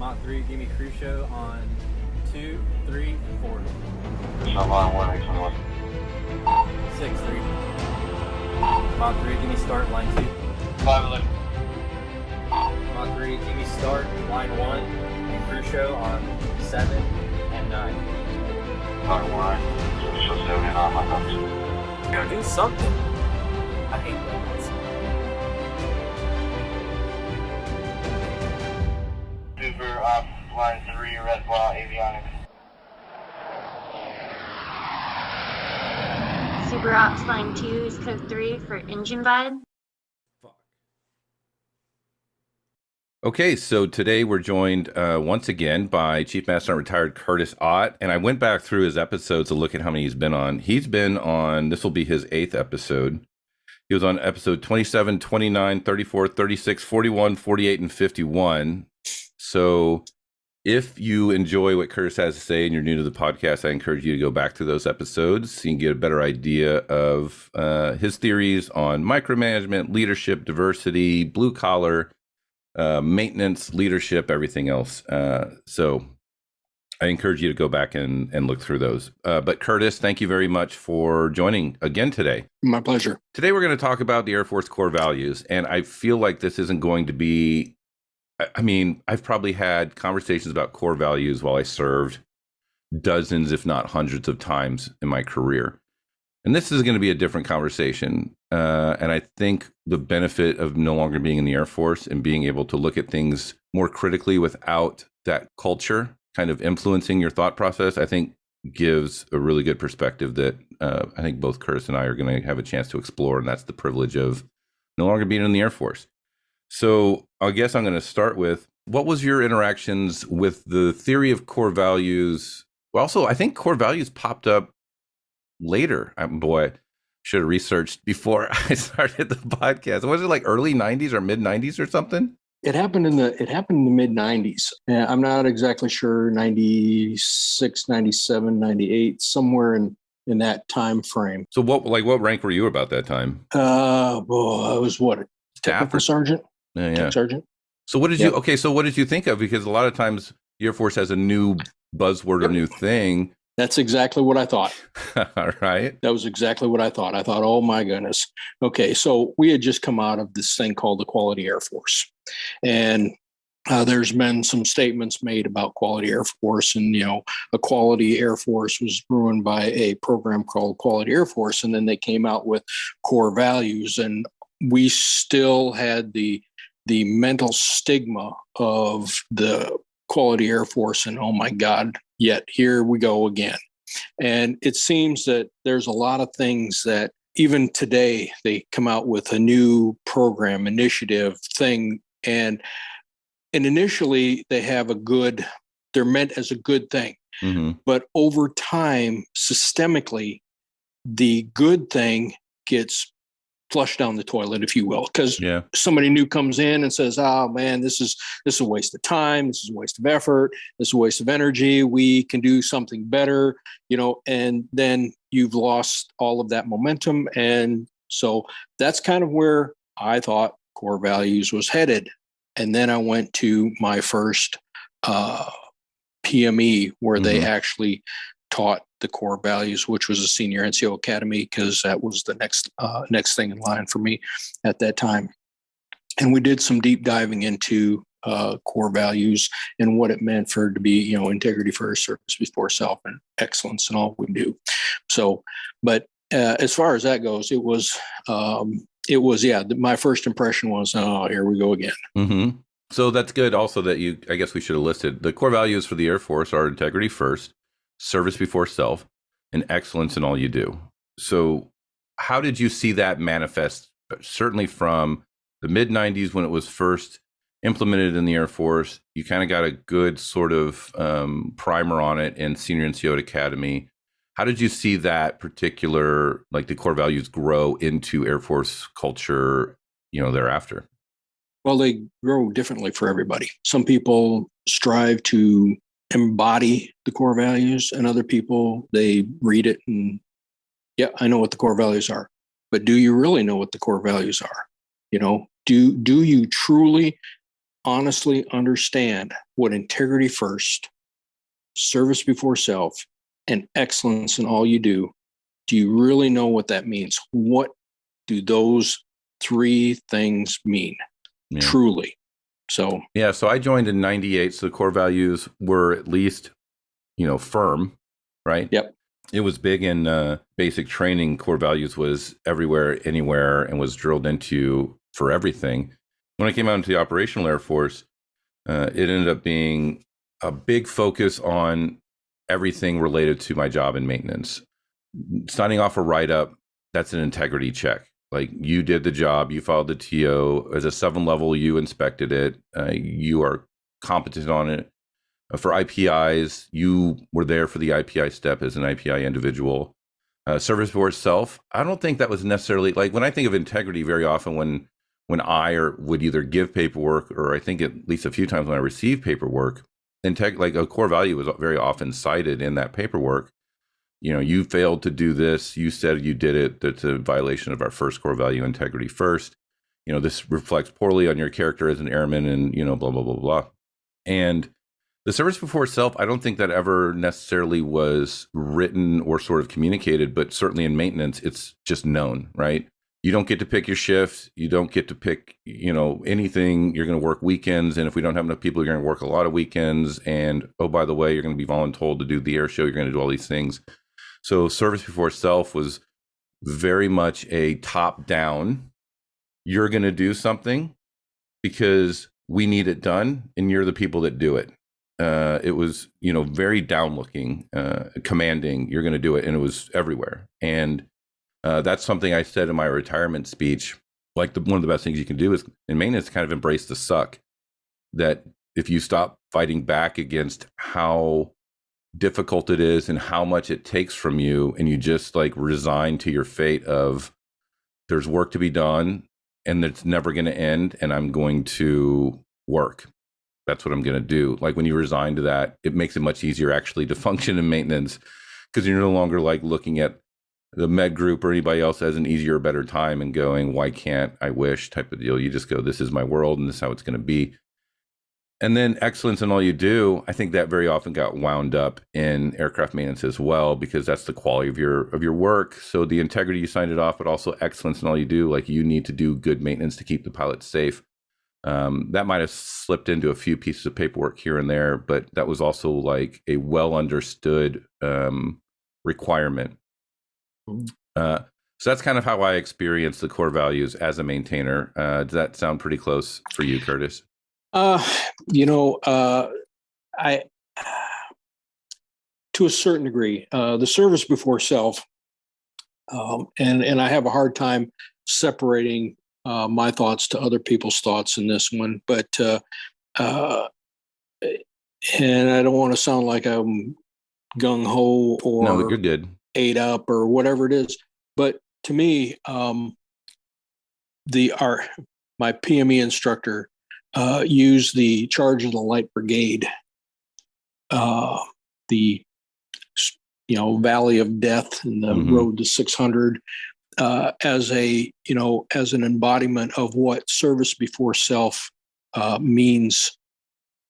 Mach 3, give me crew show on 2, 3, 4. Line 1, 6, 3. Mach 3, give me start, line 2. 511. Mach 3, give me start, line 1, and crew show on 7 and 9. Line 1, so 7 and on my notes. Do something. I hate that. Super off line 3, red ball, avionics. Super Ops Line 2 is code 3 for engine vibe. Okay, so today we're joined once again by Chief Master Sergeant Retired Kurtis Ott, and I went back through his episodes to look at how many he's been on. He's been on, this will be his 8th episode. He was on episode 27, 29, 34, 36, 41, 48, and 51. So if you enjoy what Kurtis has to say and you're new to the podcast, I encourage you to go back to those episodes so you can get a better idea of his theories on micromanagement, leadership, diversity, blue collar, maintenance, leadership, everything else. So I encourage you to go back and look through those. But Kurtis, thank you very much for joining again today. My pleasure. Today we're going to talk about the Air Force core values. And I feel like this isn't going to be, I mean, I've probably had conversations about core values while I served dozens, if not hundreds of times in my career. And this is going to be a different conversation. And I think the benefit of no longer being in the Air Force and being able to look at things more critically without that culture kind of influencing your thought process, I think gives a really good perspective that I think both Kurtis and I are going to have a chance to explore. And that's the privilege of no longer being in the Air Force. So I guess I'm going to start with, what was your interactions with the theory of core values? Well, also, I think core values popped up later. Boy, should have researched before I started the podcast. Was it like early 90s or mid 90s or something? It happened in the mid 90s. I'm not exactly sure, 96, 97, 98, somewhere in that time frame. So what rank were you about that time? I was a technical sergeant. Yeah. Tech sergeant. So what did you think of? Because a lot of times the Air Force has a new buzzword or new thing. That's exactly what I thought. All right. That was exactly what I thought. I thought, oh my goodness. Okay, so we had just come out of this thing called the Quality Air Force. And there's been some statements made about Quality Air Force. And, a Quality Air Force was ruined by a program called Quality Air Force. And then they came out with core values. And we still had the mental stigma of the Quality Air Force. And, oh my God, yet here we go again. And it seems that there's a lot of things that even today they come out with a new program, initiative, thing. And initially they have they're meant as a good thing. Mm-hmm. But over time, systemically, the good thing gets flushed down the toilet, if you will, because somebody new comes in and says, oh man, this is a waste of time. This is a waste of effort. This is a waste of energy. We can do something better, and then you've lost all of that momentum. And so that's kind of where I thought core values was headed. And then I went to my first PME where they actually taught the core values, which was a senior NCO academy, because that was the next thing in line for me at that time. And we did some deep diving into core values and what it meant for it to be, integrity first, service before self, and excellence in all we do. So, but as far as that goes, it was my first impression was, oh, here we go again. Mm-hmm. So that's good. Also, that I guess we should have listed the core values for the Air Force are integrity first, service before self, and excellence in all you do. So how did you see that manifest? Certainly from the mid 90s when it was first implemented in the Air Force, you kind of got a good sort of primer on it in Senior NCO Academy. How did you see that particular, like the core values grow into Air Force culture, thereafter? Well, they grow differently for everybody. Some people strive to embody the core values, and other people, they read it and, I know what the core values are. But do you really know what the core values are? Do you truly honestly understand what integrity first, service before self, and excellence in all you do you really know what that means? What do those three things mean? Yeah. Truly. So so I joined in 98. So the core values were at least, firm, right? Yep. It was big in basic training. Core values was everywhere, anywhere, and was drilled into for everything. When I came out into the operational Air Force, it ended up being a big focus on everything related to my job in maintenance. Signing off a write-up, that's an integrity check. Like, you did the job, you followed the TO. As a 7 level, you inspected it. You are competent on it. For IPIs, you were there for the IPI step as an IPI individual. Service for self, I don't think that was necessarily, like, when I think of integrity, very often when I would either give paperwork, or I think at least a few times when I received paperwork, like a core value was very often cited in that paperwork. You failed to do this. You said you did it. That's a violation of our first core value, integrity first. This reflects poorly on your character as an airman, and, blah, blah, blah, blah. And the service before self, I don't think that ever necessarily was written or sort of communicated, but certainly in maintenance, it's just known, right? You don't get to pick your shift. You don't get to pick, anything. You're going to work weekends. And if we don't have enough people, you're going to work a lot of weekends. And, oh, by the way, you're going to be voluntold to do the air show. You're going to do all these things. So service before self was very much a top down. You're going to do something because we need it done, and you're the people that do it. It was, very down looking, commanding. You're going to do it. And it was everywhere. And that's something I said in my retirement speech. Like, one of the best things you can do is in maintenance, kind of embrace the suck. That if you stop fighting back against how difficult it is and how much it takes from you, and you just like resign to your fate of, there's work to be done and it's never going to end, and I'm going to work. That's what I'm going to do. Like, when you resign to that, it makes it much easier actually to function in maintenance, because you're no longer like looking at the med group or anybody else as an easier or better time and going, why can't I wish type of deal. You just go, this is my world and this is how it's going to be. And then excellence in all you do, I think that very often got wound up in aircraft maintenance as well, because that's the quality of your work. So the integrity, you signed it off, but also excellence in all you do. Like, you need to do good maintenance to keep the pilot safe. That might have slipped into a few pieces of paperwork here and there, but that was also like a well understood requirement. So that's kind of how I experienced the core values as a maintainer. Does that sound pretty close for you, Kurtis? I, to a certain degree, the service before self, and I have a hard time separating my thoughts to other people's thoughts in this one, but and I don't want to sound like I'm gung ho or no, you're good. ate up or whatever it is, but to me, my PME instructor used the charge of the light brigade, the valley of death and the road to 600, as an embodiment of what service before self means,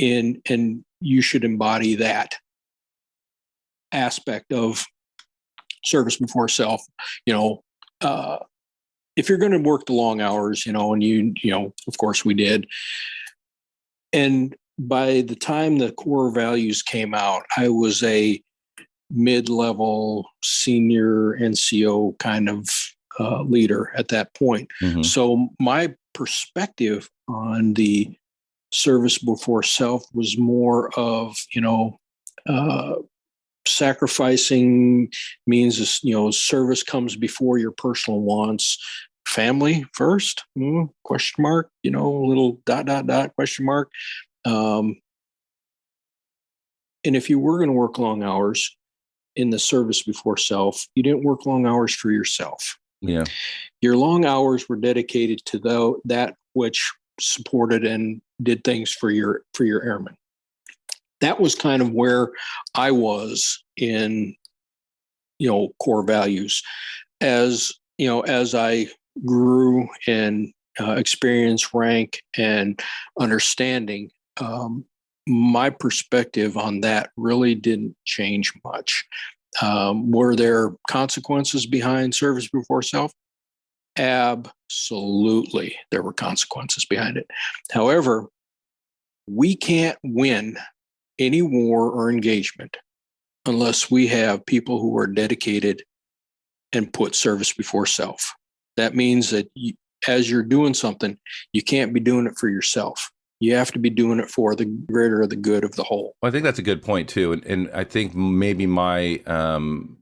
and you should embody that aspect of service before self. If you're going to work the long hours, and of course we did. And by the time the core values came out, I was a mid-level senior NCO kind of leader at that point. So my perspective on the service before self was more of, sacrificing means, service comes before your personal wants. Family first, question mark, little ... question mark. And if you were going to work long hours in the service before self, you didn't work long hours for yourself. Yeah. Your long hours were dedicated to that which supported and did things for your airmen. That was kind of where I was in, core values. As I grew and experience, rank, and understanding, my perspective on that really didn't change much. Were there consequences behind service before self? Absolutely, there were consequences behind it. However, we can't win any war or engagement unless we have people who are dedicated and put service before self. That means that as you're doing something, you can't be doing it for yourself. You have to be doing it for the greater the good of the whole. Well, I think that's a good point too, and I think maybe my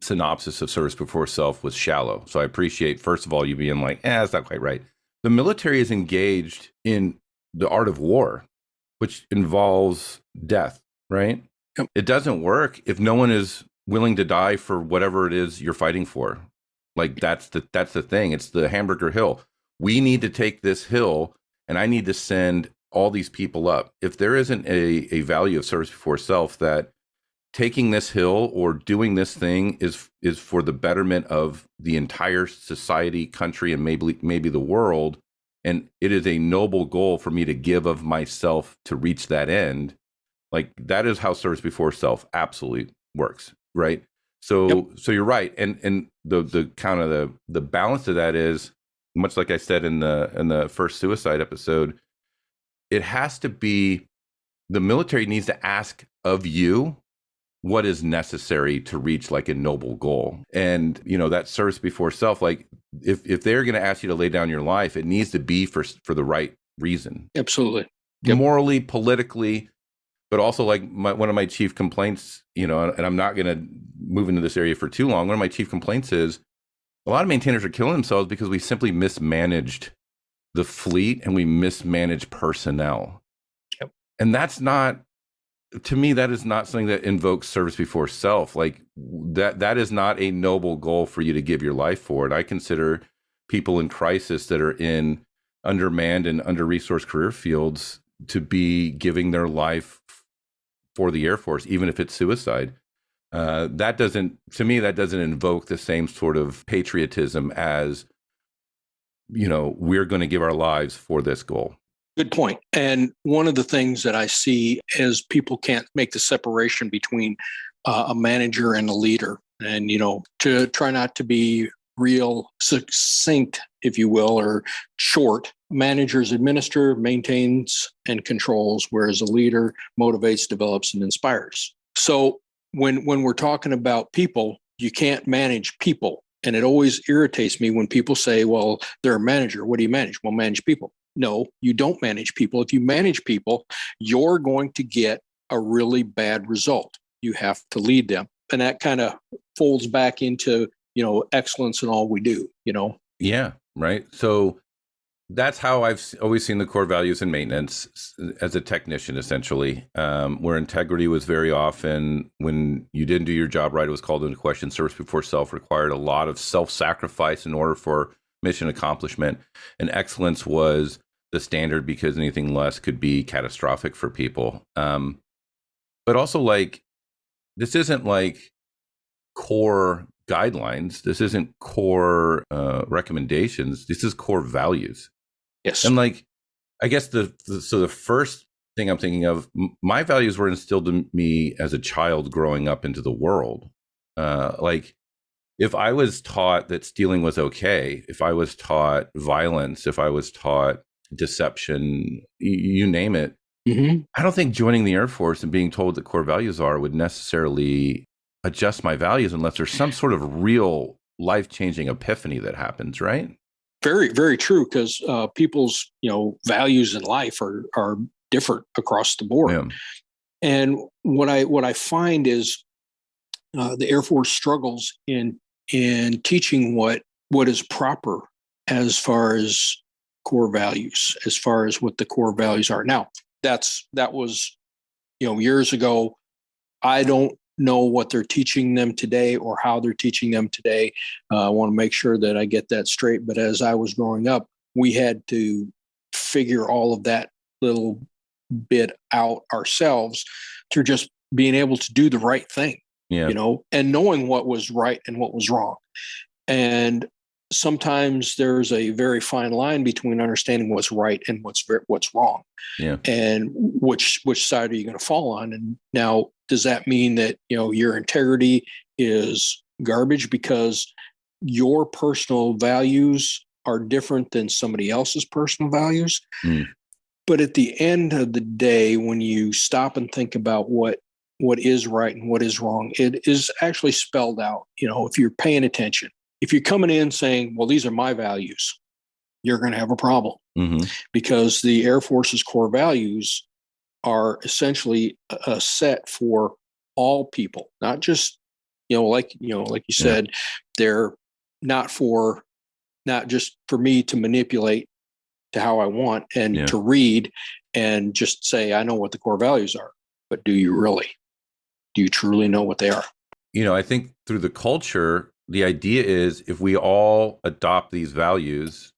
synopsis of service before self was shallow. So I appreciate, first of all, you being like, "That's not quite right." The military is engaged in the art of war, which involves death, right? Yep. It doesn't work if no one is willing to die for whatever it is you're fighting for. Like that's the thing. It's the hamburger hill. We need to take this hill, and I need to send all these people up. If there isn't a value of service before self, that taking this hill or doing this thing is for the betterment of the entire society, country, and maybe the world, and it is a noble goal for me to give of myself to reach that end, like that is how service before self absolutely works, right? So Yep. So you're right, and the kind of the balance of that is, much like I said in the first suicide episode, it has to be, the military needs to ask of you what is necessary to reach like a noble goal. And that service before self, like if they're going to ask you to lay down your life, it needs to be for the right reason. Absolutely. Yep. Morally, politically, but also like one of my chief complaints, and I'm not going to move into this area for too long. One of my chief complaints is a lot of maintainers are killing themselves because we simply mismanaged the fleet and we mismanage personnel. Yep. And that's not, to me, that is not something that invokes service before self. Like that is not a noble goal for you to give your life for. And I consider people in crisis that are in undermanned and under-resourced career fields to be giving their life for the Air Force, even if it's suicide. That doesn't invoke the same sort of patriotism as, we're going to give our lives for this goal. Good point. And one of the things that I see is people can't make the separation between a manager and a leader. And, to try not to be real succinct, if you will, or short, managers administer, maintains, and controls, whereas a leader motivates, develops, and inspires. So when we're talking about people, you can't manage people. And it always irritates me when people say, well, they're a manager. What do you manage? Well, manage people. No, you don't manage people. If you manage people, you're going to get a really bad result. You have to lead them. And that kind of folds back into, excellence in all we do, Yeah, right. So that's how I've always seen the core values in maintenance as a technician, essentially, where integrity was very often, when you didn't do your job right, it was called into question. Service before self required a lot of self-sacrifice in order for mission accomplishment. And excellence was the standard because anything less could be catastrophic for people. But also, like, this isn't like core guidelines. This isn't core recommendations. This is core values. Yes. And like, I guess the first thing I'm thinking of, my values were instilled in me as a child growing up into the world. Like, if I was taught that stealing was okay, if I was taught violence, if I was taught deception, you name it, Mm-hmm. I don't think joining the Air Force and being told what the core values are would necessarily adjust my values unless there's some sort of real life-changing epiphany that happens, right? Very, very true. Because people's, values in life are different across the board. Yeah. And what I find is the Air Force struggles in teaching what is proper as far as core values, as far as what the core values are. Now, that was, years ago. I don't know what they're teaching them today or how they're teaching them today. I want to make sure that I get that straight. But as I was growing up, we had to figure all of that little bit out ourselves through just being able to do the right thing, Yeah. and knowing what was right and what was wrong. And sometimes there's a very fine line between understanding what's right and what's wrong, Yeah. and which side are you going to fall on? And now, does that mean that your integrity is garbage because your personal values are different than somebody else's personal values? Mm. But at the end of the day, when you stop and think about what is right and what is wrong, it is actually spelled out. If you're paying attention, if you're coming in saying, well, these are my values, you're going to have a problem, Mm-hmm. because the Air Force's core values are essentially a set for all people, not just, like you said, they're not just for me to manipulate to how I want and to read and just say, I know what the core values are, but do you really? Do you truly know what they are? I think through the culture, the idea is if we all adopt these values,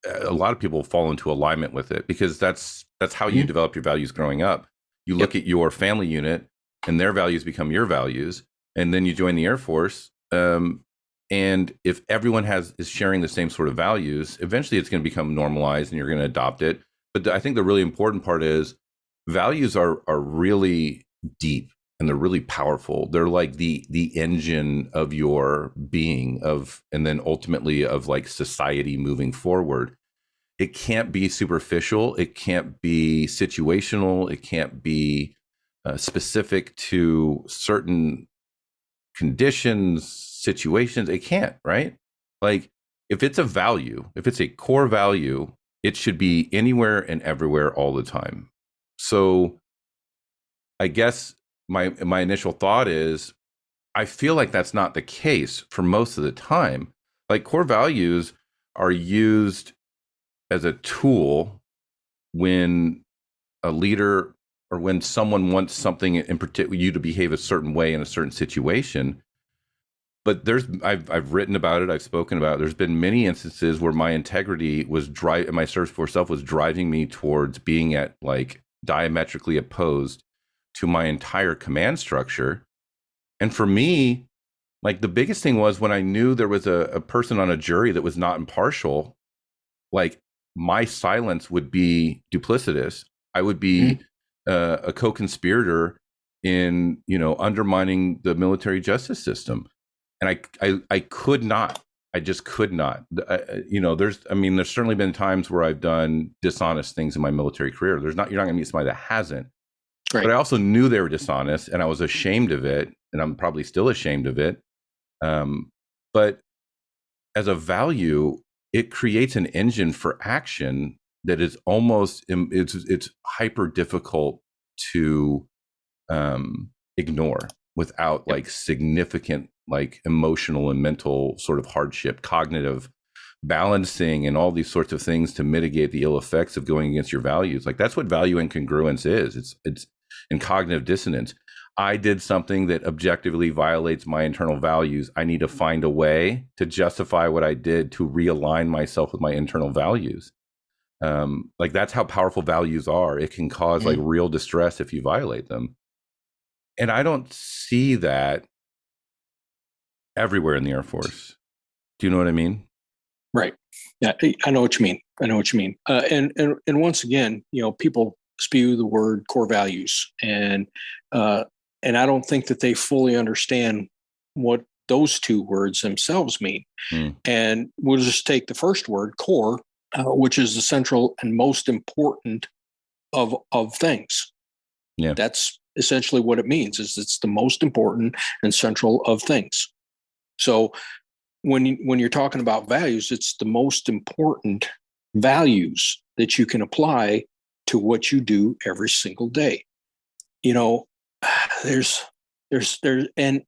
a lot of people fall into alignment with it, because that's how you develop your values growing up. You look at your family unit and their values become your values, and then you join the Air Force. And if everyone is sharing the same sort of values, eventually it's going to become normalized and you're going to adopt it. But I think the really important part is values are really deep and they're really powerful. They're like the engine of your being, and then ultimately of like society moving forward. It can't be superficial. It can't be situational. It can't be specific to certain conditions, situations. It can't, right? Like if it's a value, if it's a core value, it should be anywhere and everywhere all the time. So I guess my initial thought is, I feel like that's not the case for most of the time. Like core values are used as a tool when a leader or when someone wants something in particular, you to behave a certain way in a certain situation. But I've written about it, I've spoken about it. There's been many instances where my integrity was my service for self was driving me towards being at like diametrically opposed to my entire command structure. And for me, like the biggest thing was when I knew there was a person on a jury that was not impartial, like my silence would be duplicitous. I would be a co-conspirator in, undermining the military justice system. And I could not. I just could not. There's certainly been times where I've done dishonest things in my military career. You're not going to meet somebody that hasn't. Right. But I also knew they were dishonest, and I was ashamed of it, and I'm probably still ashamed of it. But as a value, it creates an engine for action that is almost it's hyper difficult to ignore without like significant like emotional and mental sort of hardship, cognitive balancing, and all these sorts of things to mitigate the ill effects of going against your values. Like that's what value incongruence is. It's in cognitive dissonance. I did something that objectively violates my internal values. I need to find a way to justify what I did to realign myself with my internal values. Like that's how powerful values are. It can cause like real distress if you violate them. And I don't see that everywhere in the Air Force. Do you know what I mean? Right. Yeah, I know what you mean. And once again, people spew the word core values, and I don't think that they fully understand what those two words themselves mean. And we'll just take the first word, core, which is the central and most important of things. Yeah, that's essentially what it means. Is it's the most important and central of things. So when you're talking about values, it's the most important values that you can apply to what you do every single day. There's and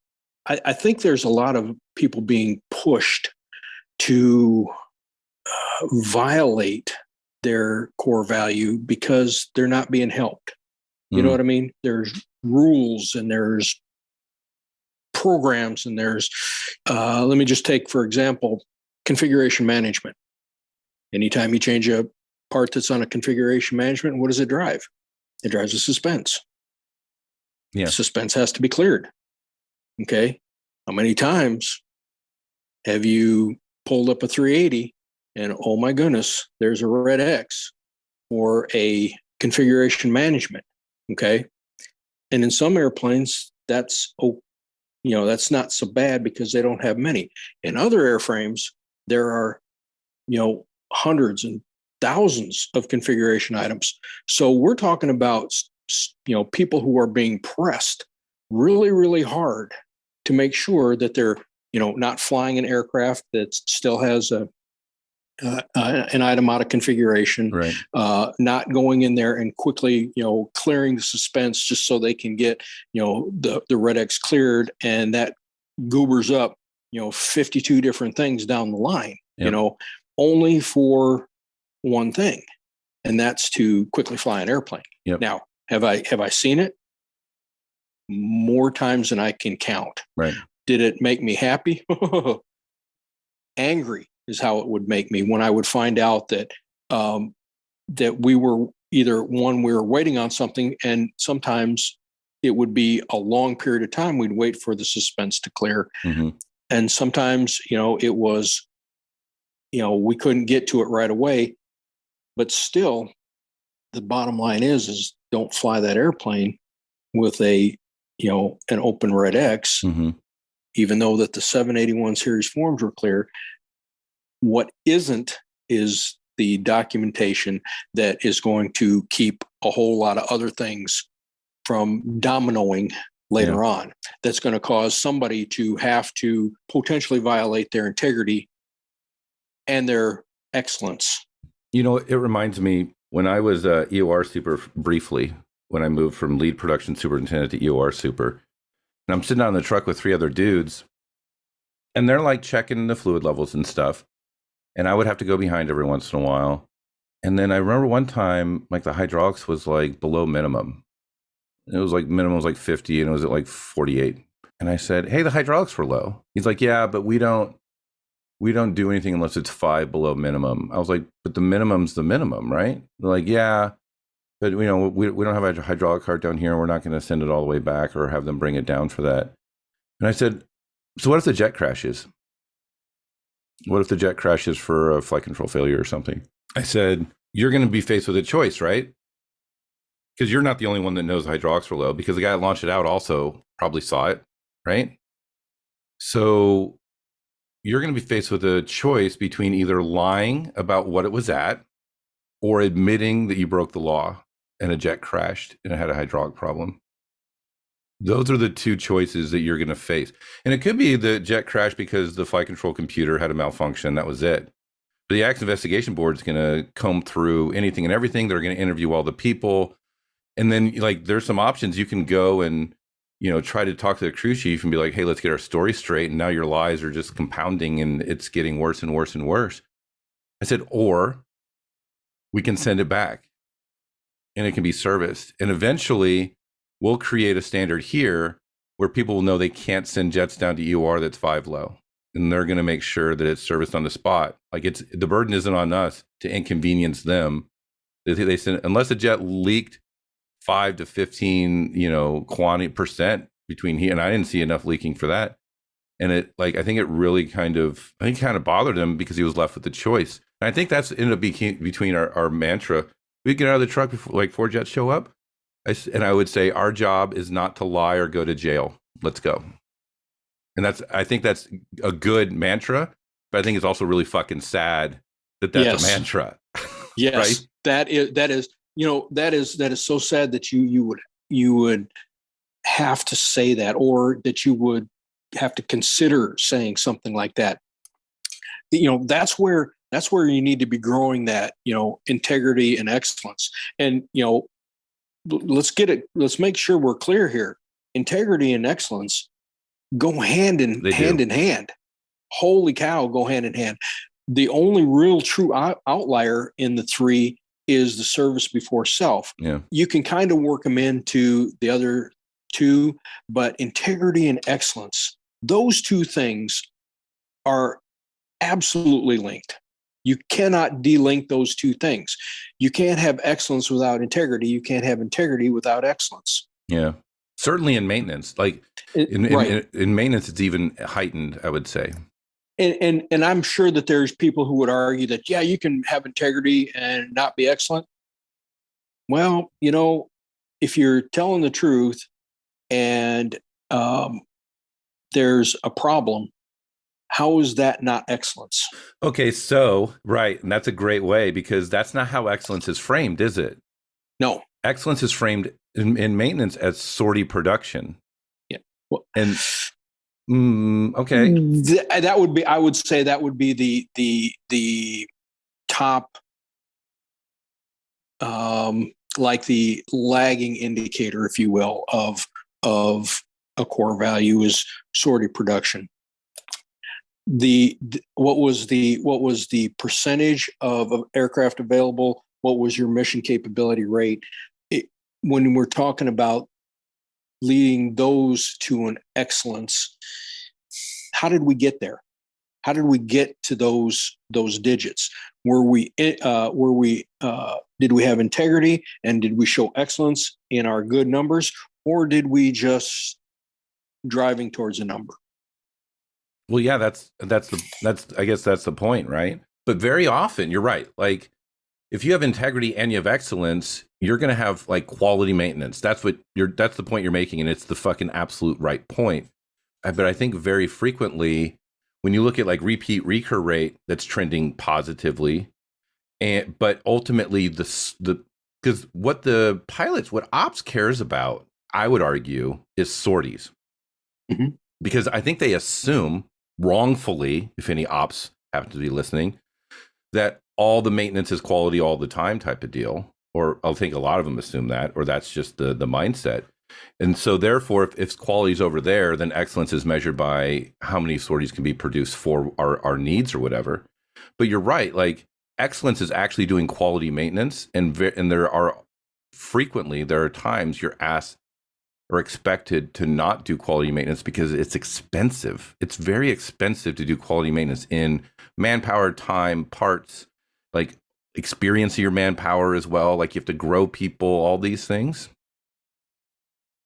I think there's a lot of people being pushed to violate their core value because they're not being helped. You know what I mean? There's rules and there's programs and there's, let me just take, for example, configuration management. Anytime you change a part that's on a configuration management, what does it drive? It drives a suspense. Yeah. Suspense has to be cleared. Okay. How many times have you pulled up a 380 and oh my goodness, there's a red X or a configuration management. Okay. And in some airplanes, that's not so bad because they don't have many. In other airframes, there are, hundreds and thousands of configuration items. So we're talking about, people who are being pressed really, really hard to make sure that they're, not flying an aircraft that still has an item out of configuration, Right. Not going in there and quickly, clearing the suspense just so they can get, the red X cleared, and that goobers up, 52 different things down the line, Yep. Only for one thing, and that's to quickly fly an airplane. Yep. Now, have I seen it? More times than I can count. Right. Did it make me happy? Angry is how it would make me when I would find out that that we were waiting on something, and sometimes it would be a long period of time. We'd wait for the suspense to clear, Mm-hmm. and sometimes it was we couldn't get to it right away. But still, the bottom line is don't fly that airplane with an open red X, Mm-hmm. even though that the 781 series forms were clear. What isn't is the documentation that is going to keep a whole lot of other things from dominoing later on. That's going to cause somebody to have to potentially violate their integrity and their excellence. It reminds me when I was EOR super briefly, when I moved from lead production superintendent to EOR super, and I'm sitting out in the truck with 3 other dudes, and they're like checking the fluid levels and stuff. And I would have to go behind every once in a while. And then I remember one time, like the hydraulics was like below minimum. It was like minimum was like 50 and it was at like 48. And I said, hey, the hydraulics were low. He's like, yeah, but we don't do anything unless it's 5 below minimum. I was like, but the minimum's the minimum, right? They're like, yeah, but we don't have a hydraulic cart down here. And we're not going to send it all the way back or have them bring it down for that. And I said, so what if the jet crashes? What if the jet crashes for a flight control failure or something? I said, you're going to be faced with a choice, right? Because you're not the only one that knows the hydraulics were low, because the guy that launched it out also probably saw it, right? So you're going to be faced with a choice between either lying about what it was at or admitting that you broke the law and a jet crashed and it had a hydraulic problem. Those are the 2 choices that you're going to face. And it could be the jet crashed because the flight control computer had a malfunction. That was it. But the Accident Investigation Board is going to comb through anything and everything. They're going to interview all the people. And then there's some options. You can go and, try to talk to the crew chief and be like, hey, let's get our story straight. And now your lies are just compounding and it's getting worse and worse and worse. I said, or we can send it back and it can be serviced. And eventually we'll create a standard here where people will know they can't send jets down to EOR that's 5 low. And they're going to make sure that it's serviced on the spot. Like the burden isn't on us to inconvenience them. They send, unless the jet leaked 5 to 15, quantity percent between here. And I didn't see enough leaking for that. And I think it really kind of bothered him because he was left with the choice. And I think that's ended up between our mantra. We get out of the truck before 4 jets show up. And I would say our job is not to lie or go to jail. Let's go. And I think that's a good mantra, but I think it's also really fucking sad that that's a mantra. Yes. Right? That is so sad that you would have to say that, or that you would have to consider saying something like that. That's where you need to be growing that, integrity and excellence. And, let's make sure we're clear here. Integrity and excellence go hand in hand. Holy cow, go hand in hand. The only real true outlier in the 3 is the service before self. Yeah. You can kind of work them into the other 2, but integrity and excellence, those 2 things are absolutely linked. You cannot delink those 2 things. You can't have excellence without integrity. You can't have integrity without excellence. Yeah. Certainly in maintenance. Like in maintenance, it's even heightened, I would say. and I'm sure that there's people who would argue that, yeah, you can have integrity and not be excellent. Well, if you're telling the truth and there's a problem, how is that not excellence? Okay, so right, and that's a great way, because that's not how excellence is framed, is it? No. Excellence is framed in maintenance as sortie production. Yeah. Well, and okay, that would be. I would say that would be the top, like the lagging indicator, if you will, of a core value is sortie production. What was the percentage of aircraft available? What was your mission capability rate? When we're talking about leading those to an excellence, how did we get there? How did we get to those digits? Did we have integrity, and did we show excellence in our good numbers, or did we just driving towards a number? Well, yeah, that's I guess that's the point, right? But very often, you're right. Like, if you have integrity and you have excellence, you're going to have like quality maintenance. That's the point you're making, and it's the fucking absolute right point. But I think very frequently, when you look at like repeat recur rate, that's trending positively, but ultimately because what ops cares about, I would argue, is sorties, mm-hmm. because I think they assume wrongfully, if any ops happen to be listening, that all the maintenance is quality all the time type of deal. Or I'll think a lot of them assume that, or that's just the mindset. And so therefore, if quality is over there, then excellence is measured by how many sorties can be produced for our needs or whatever. But you're right, like excellence is actually doing quality maintenance. And there are times you're asked or expected to not do quality maintenance because it's expensive. It's very expensive to do quality maintenance in manpower, time, parts, like experience of your manpower as well. Like you have to grow people, all these things.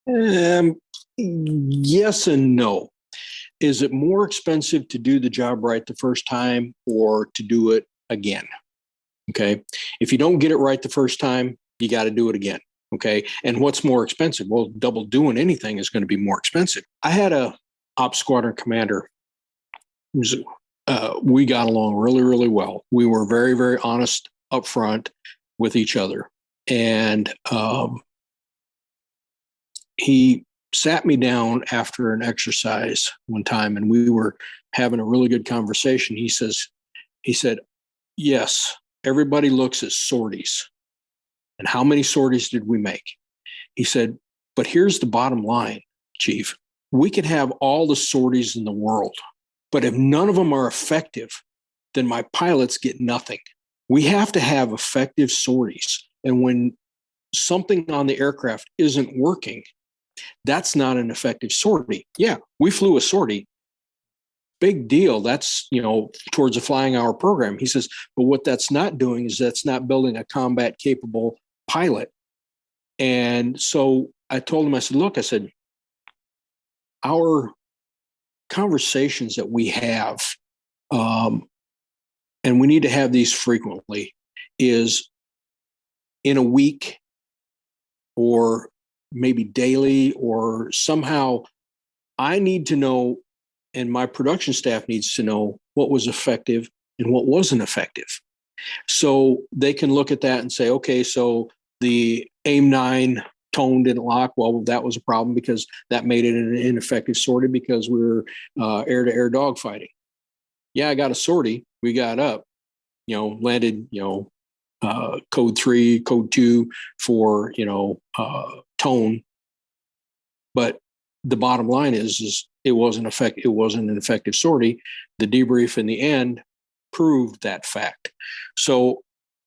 Yes and no. Is it more expensive to do the job right the first time or to do it again? Okay. If you don't get it right the first time, you got to do it again. Okay. And what's more expensive? Well, double doing anything is going to be more expensive. I had a ops squadron commander. We got along really, really well. We were very, very honest upfront with each other. And he sat me down after an exercise one time, and we were having a really good conversation. He said, yes, everybody looks at sorties. And how many sorties did we make? He said, but here's the bottom line, Chief. We can have all the sorties in the world, but if none of them are effective, then my pilots get nothing. We have to have effective sorties. And when something on the aircraft isn't working, that's not an effective sortie. Yeah, we flew a sortie. Big deal. That's, towards a flying hour program. He says, but what that's not doing is that's not building a combat capable pilot. And so I told him, I said, our conversations that we have, and we need to have these frequently, is in a week or maybe daily, or somehow I need to know, and my production staff needs to know what was effective and what wasn't effective. So they can look at that and say, okay, so the AIM-9 tone didn't lock. Well, that was a problem because that made it an ineffective sortie because we were air-to-air dogfighting. Yeah, I got a sortie. We got up, landed, code 3, code 2 for, tone. But the bottom line is it wasn't an effective sortie. The debrief in the end proved that fact. So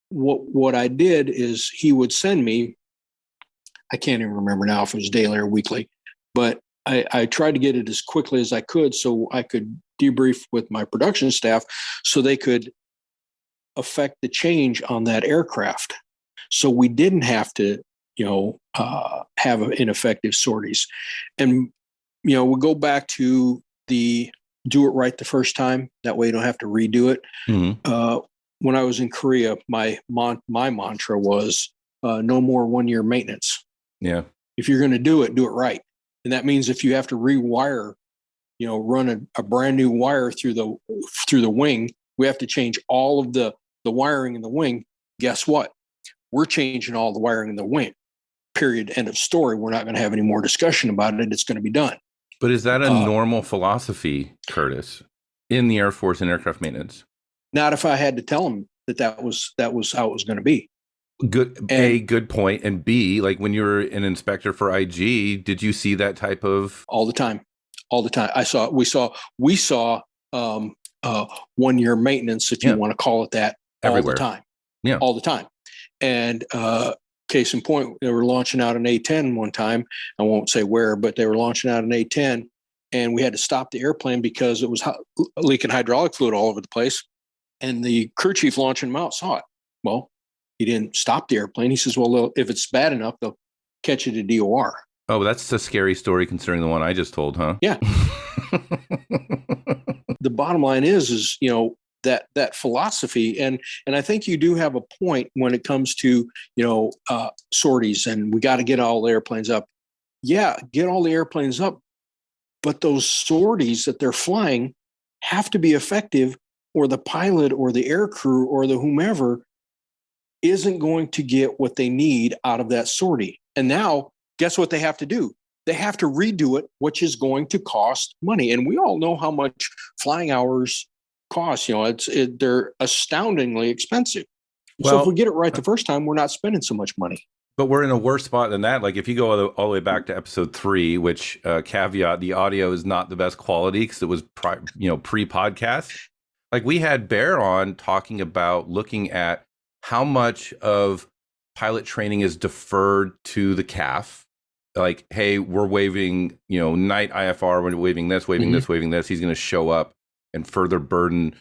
what I did is he would send me, I can't even remember now if it was daily or weekly, but I tried to get it as quickly as I could so I could debrief with my production staff so they could affect the change on that aircraft. So we didn't have to, have ineffective sorties. And, we'll go back to the do it right the first time. That way you don't have to redo it. Mm-hmm. When I was in Korea, my mantra was no more 1-year maintenance. Yeah. If you're going to do it right. And that means if you have to rewire, run a brand new wire through the wing, we have to change all of the wiring in the wing. Guess what? We're changing all the wiring in the wing. Period. End of story. We're not going to have any more discussion about it. It's going to be done. But is that a normal philosophy, Kurtis, in the Air Force and aircraft maintenance? Not if I had to tell them that was how it was going to be. Good point. And B, like when you were an inspector for IG, did you see that type of all the time? We saw 1-year maintenance, if you want to call it that, everywhere. All the time. Yeah. All the time. And case in point, they were launching out an A-10 one time. I won't say where, but they were launching out an A-10, and we had to stop the airplane because it was leaking hydraulic fluid all over the place. And the crew chief launching them out saw it. Well, he didn't stop the airplane. He says, well, if it's bad enough, they'll catch it at DOR. Oh, that's a scary story concerning the one I just told, huh? Yeah. The bottom line is that philosophy. And I think you do have a point when it comes to, sorties, and we got to get all the airplanes up. Yeah, get all the airplanes up. But those sorties that they're flying have to be effective, or the pilot or the air crew or the whomever isn't going to get what they need out of that sortie. And now, guess what they have to do? They have to redo it, which is going to cost money. And we all know how much flying hours cost. They're astoundingly expensive. Well, so if we get it right the first time, we're not spending so much money. But we're in a worse spot than that. Like if you go all the way back to episode 3, which caveat, the audio is not the best quality because it was pre-podcast. Like we had Bear on talking about looking at how much of pilot training is deferred to the CAF. Like, hey, we're waiving, night IFR, we're waiving this, waiving this, waiving this. He's going to show up and further burden,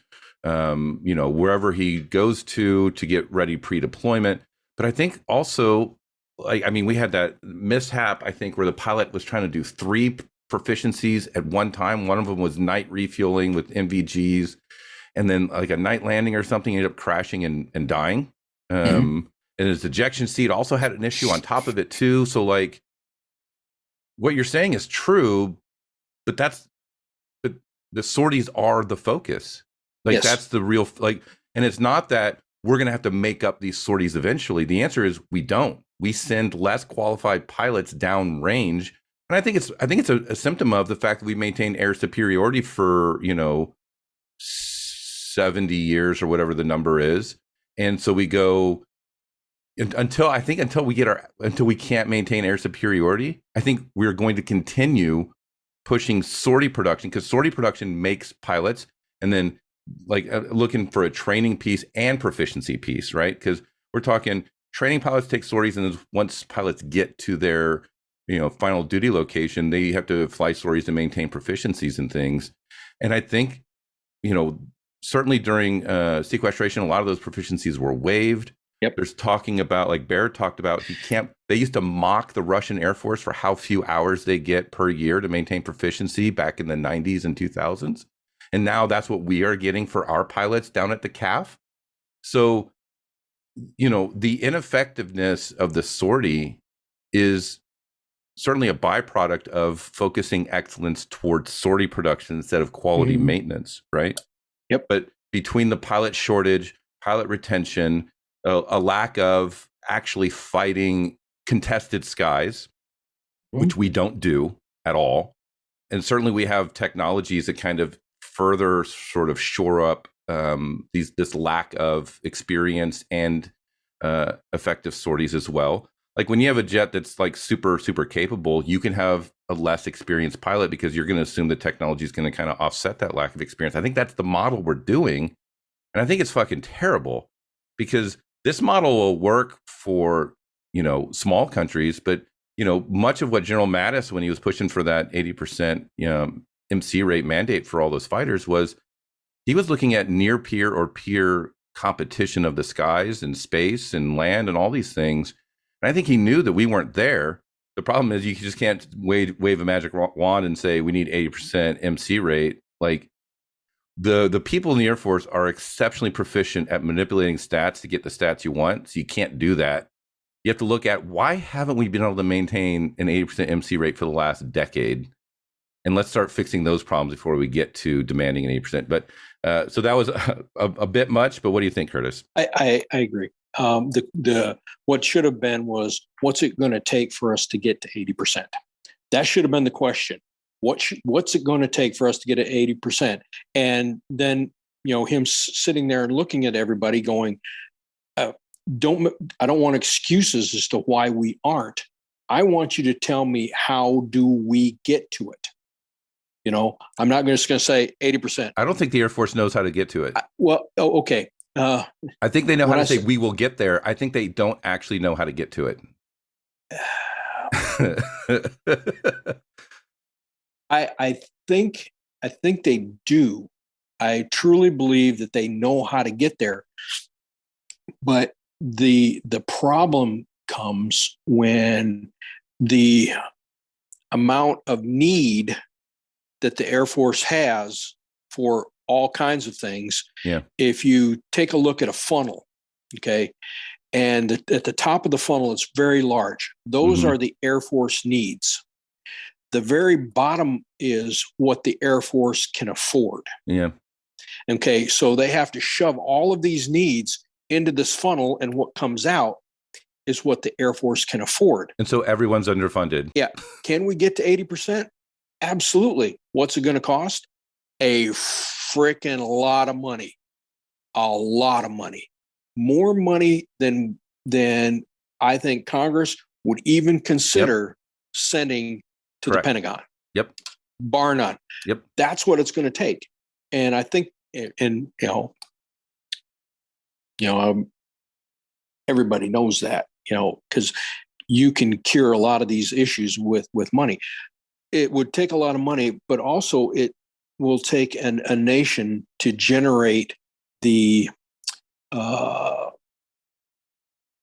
wherever he goes to get ready pre-deployment. But I think also, we had that mishap, I think, where the pilot was trying to do 3 proficiencies at one time. One of them was night refueling with MVGs, and then like a night landing or something, ended up crashing and dying. And his ejection seat also had an issue on top of it too. So like what you're saying is true, but the sorties are the focus. Like that's the real, and it's not that we're going to have to make up these sorties eventually. The answer is we don't. We send less qualified pilots down range. And I think it's a symptom of the fact that we maintain air superiority for, 70 years or whatever the number is. And so we go until we can't maintain air superiority. I think we're going to continue pushing sortie production, because sortie production makes pilots, and then looking for a training piece and proficiency piece, right? Because we're talking training pilots take sorties, and then once pilots get to their final duty location, they have to fly sorties to maintain proficiencies and things. And I think certainly during sequestration, a lot of those proficiencies were waived. Yep. There's talking about, like Bear talked about, they used to mock the Russian Air Force for how few hours they get per year to maintain proficiency back in the 90s and 2000s. And now that's what we are getting for our pilots down at the CAF. So, the ineffectiveness of the sortie is certainly a byproduct of focusing excellence towards sortie production instead of quality maintenance, right? Yep. But between the pilot shortage, pilot retention, a lack of actually fighting contested skies, which we don't do at all, and certainly we have technologies that kind of further sort of shore up this lack of experience and effective sorties as well. Like when you have a jet that's like super, super capable, you can have a less experienced pilot because you're going to assume the technology is going to kind of offset that lack of experience. I think that's the model we're doing. And I think it's fucking terrible, because this model will work for, small countries, but, much of what General Mattis, when he was pushing for that 80%, MC rate mandate for all those fighters, was he was looking at near peer or peer competition of the skies and space and land and all these things. And I think he knew that we weren't there. The problem is you just can't wave a magic wand and say we need 80% MC rate. Like the people in the Air Force are exceptionally proficient at manipulating stats to get the stats you want. So you can't do that. You have to look at why haven't we been able to maintain an 80% MC rate for the last decade? And let's start fixing those problems before we get to demanding an 80%. But so that was a bit much. But what do you think, Curtis? I agree. The what should have been was, what's it going to take for us to get to 80%? That should have been the question. What's it going to take for us to get to 80%? And then, him sitting there and looking at everybody going, I don't want excuses as to why we aren't. I want you to tell me, how do we get to it? I'm not just going to say 80%. I don't think the Air Force knows how to get to it. Okay. I think they know how to say we will get there. I think they don't actually know how to get to it. I think they do. I truly believe that they know how to get there. But the problem comes when the amount of need that the Air Force has for all kinds of things. Yeah. If you take a look at a funnel, okay, and at the top of the funnel, it's very large. Those are the Air Force needs. The very bottom is what the Air Force can afford. Yeah. Okay, so they have to shove all of these needs into this funnel, and what comes out is what the Air Force can afford. And so everyone's underfunded. Yeah. Can we get to 80%? Absolutely. What's it going to cost? A freaking lot of money. A lot of money. More money than I think Congress would even consider sending to the Pentagon. Yep. Bar none. Yep. That's what it's going to take. And I think, and everybody knows that, because you can cure a lot of these issues with money. It would take a lot of money, but also it will take a nation to generate the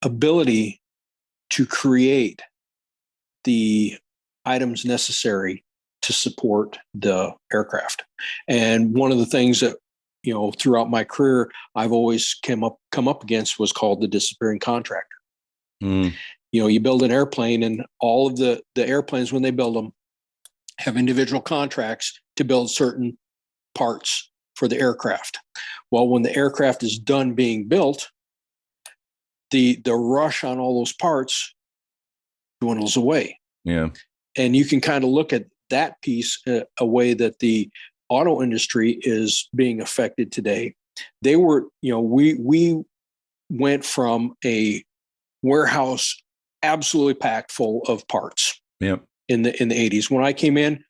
ability to create the items necessary to support the aircraft. And one of the things that, throughout my career, I've always come up against was called the disappearing contractor. You build an airplane, and all of the airplanes, when they build them, have individual contracts to build certain parts for the aircraft. Well, when the aircraft is done being built, the rush on all those parts dwindles away. Yeah. And you can kind of look at that piece a way that the auto industry is being affected today. They were, we went from a warehouse absolutely packed full of parts. Yeah. In the 80s. When I came in,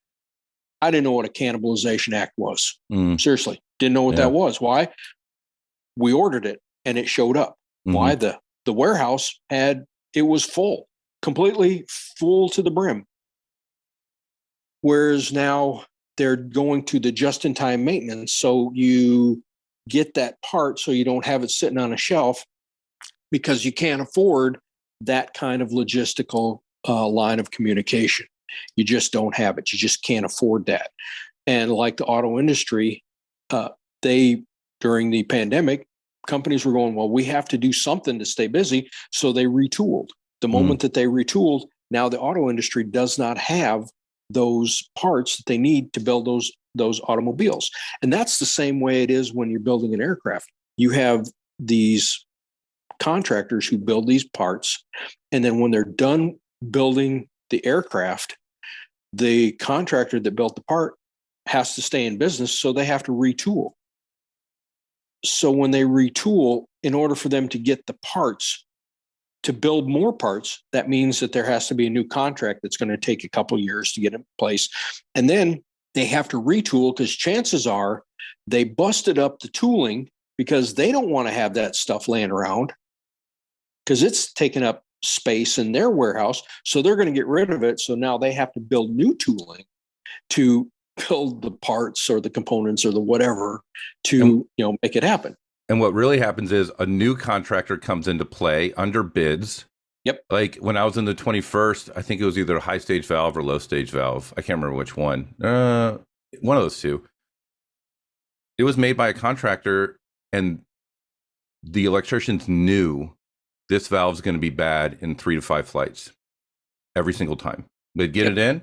I didn't know what a cannibalization act was. Seriously, didn't know what that was. Why? We ordered it and it showed up. Why? The warehouse it was full, completely full to the brim. Whereas now they're going to the just-in-time maintenance. So you get that part so you don't have it sitting on a shelf, because you can't afford that kind of logistical line of communication. You just don't have it. You just can't afford that. And like the auto industry, during the pandemic, companies were going, well, we have to do something to stay busy. So they retooled. The moment that they retooled, now the auto industry does not have those parts that they need to build those automobiles. And that's the same way it is when you're building an aircraft. You have these contractors who build these parts, and then when they're done building the aircraft, the contractor that built the part has to stay in business, so they have to retool. So when they retool, in order for them to get the parts to build more parts, that means that there has to be a new contract that's going to take a couple of years to get in place. And then they have to retool, because chances are they busted up the tooling because they don't want to have that stuff laying around, because it's taking up space in their warehouse. So they're going to get rid of it. So now they have to build new tooling to build the parts or the components or the whatever to make it happen. And what really happens is a new contractor comes into play under bids. Yep. Like when I was in the 21st, I think it was either a high stage valve or low stage valve. I can't remember which one. One of those two. It was made by a contractor, and the electricians knew this valve's going to be bad in 3 to 5 flights every single time. They'd get it in.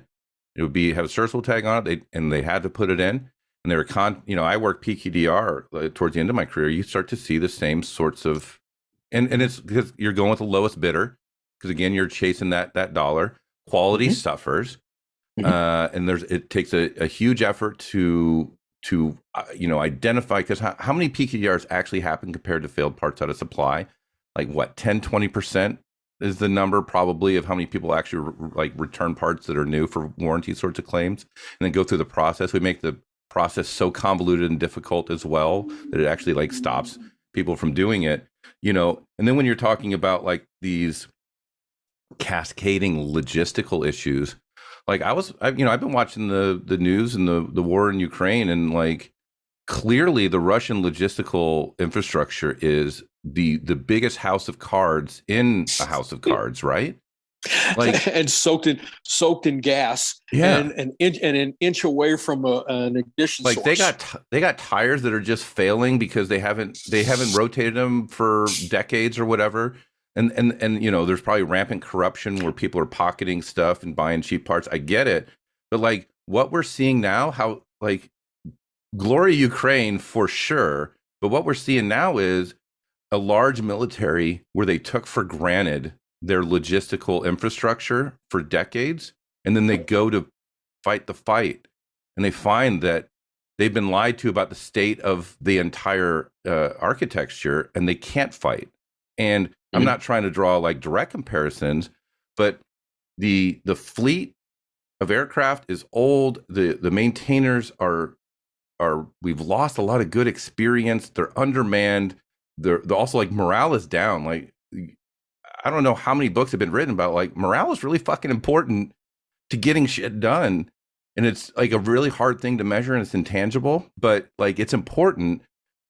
It would have a serviceable tag on it, and they had to put it in. And they were I worked PQDR towards the end of my career. You start to see the same sorts of, and it's because you're going with the lowest bidder, because again, you're chasing that dollar. Quality suffers, and it takes a huge effort to identify, because how many PQDRs actually happen compared to failed parts out of supply? Like what, 10-20% is the number probably of how many people actually return parts that are new for warranty sorts of claims, and then go through the process. We make the process so convoluted and difficult as well that it actually stops people from doing it. And then when you're talking about these cascading logistical issues, I've been watching the news and the war in Ukraine, and clearly the Russian logistical infrastructure is the biggest house of cards in a house of cards, right? And soaked in gas, and an inch away from an ignition source. They got tires that are just failing because they haven't rotated them for decades or whatever. And there's probably rampant corruption where people are pocketing stuff and buying cheap parts. I get it, but what we're seeing now, how glory Ukraine for sure, but what we're seeing now is a large military where they took for granted their logistical infrastructure for decades, and then they go to fight the fight, and they find that they've been lied to about the state of the entire architecture, and they can't fight. And I'm not trying to draw direct comparisons, but the fleet of aircraft is old. The maintainers are we've lost a lot of good experience. They're undermanned. They're also morale is down. I don't know how many books have been written about morale is really fucking important to getting shit done. And it's a really hard thing to measure, and it's intangible, but it's important.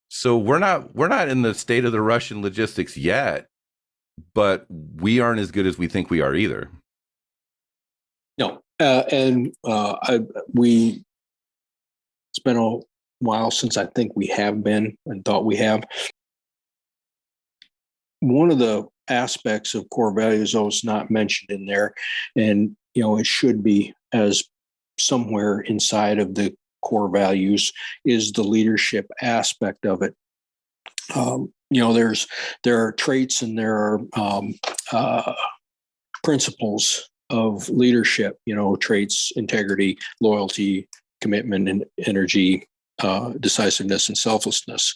So we're not in the state of the Russian logistics yet, but we aren't as good as we think we are either. No. It's been a while since I think we have been and thought we have. One of the aspects of core values, though, is not mentioned in there, and it should be as somewhere inside of the core values, is the leadership aspect of it. There are traits and there are principles of leadership. Traits: integrity, loyalty, commitment, and energy, decisiveness, and selflessness.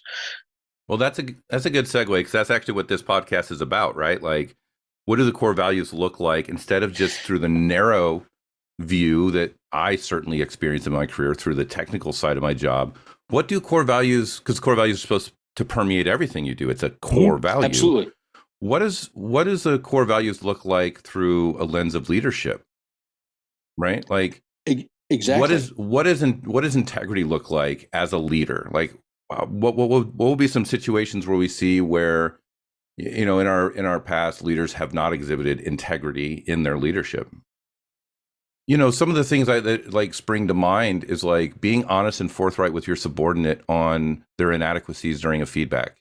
Well, that's a good segue, because that's actually what this podcast is about, right? What do the core values look like, instead of just through the narrow view that I certainly experienced in my career through the technical side of my job? What do core values, because core values are supposed to permeate everything you do. It's a core value. Absolutely. What does the core values look like through a lens of leadership? Right? Exactly. What does integrity look like as a leader? What will be some situations where we see where in our past, leaders have not exhibited integrity in their leadership? Some of the things that spring to mind is being honest and forthright with your subordinate on their inadequacies during a feedback.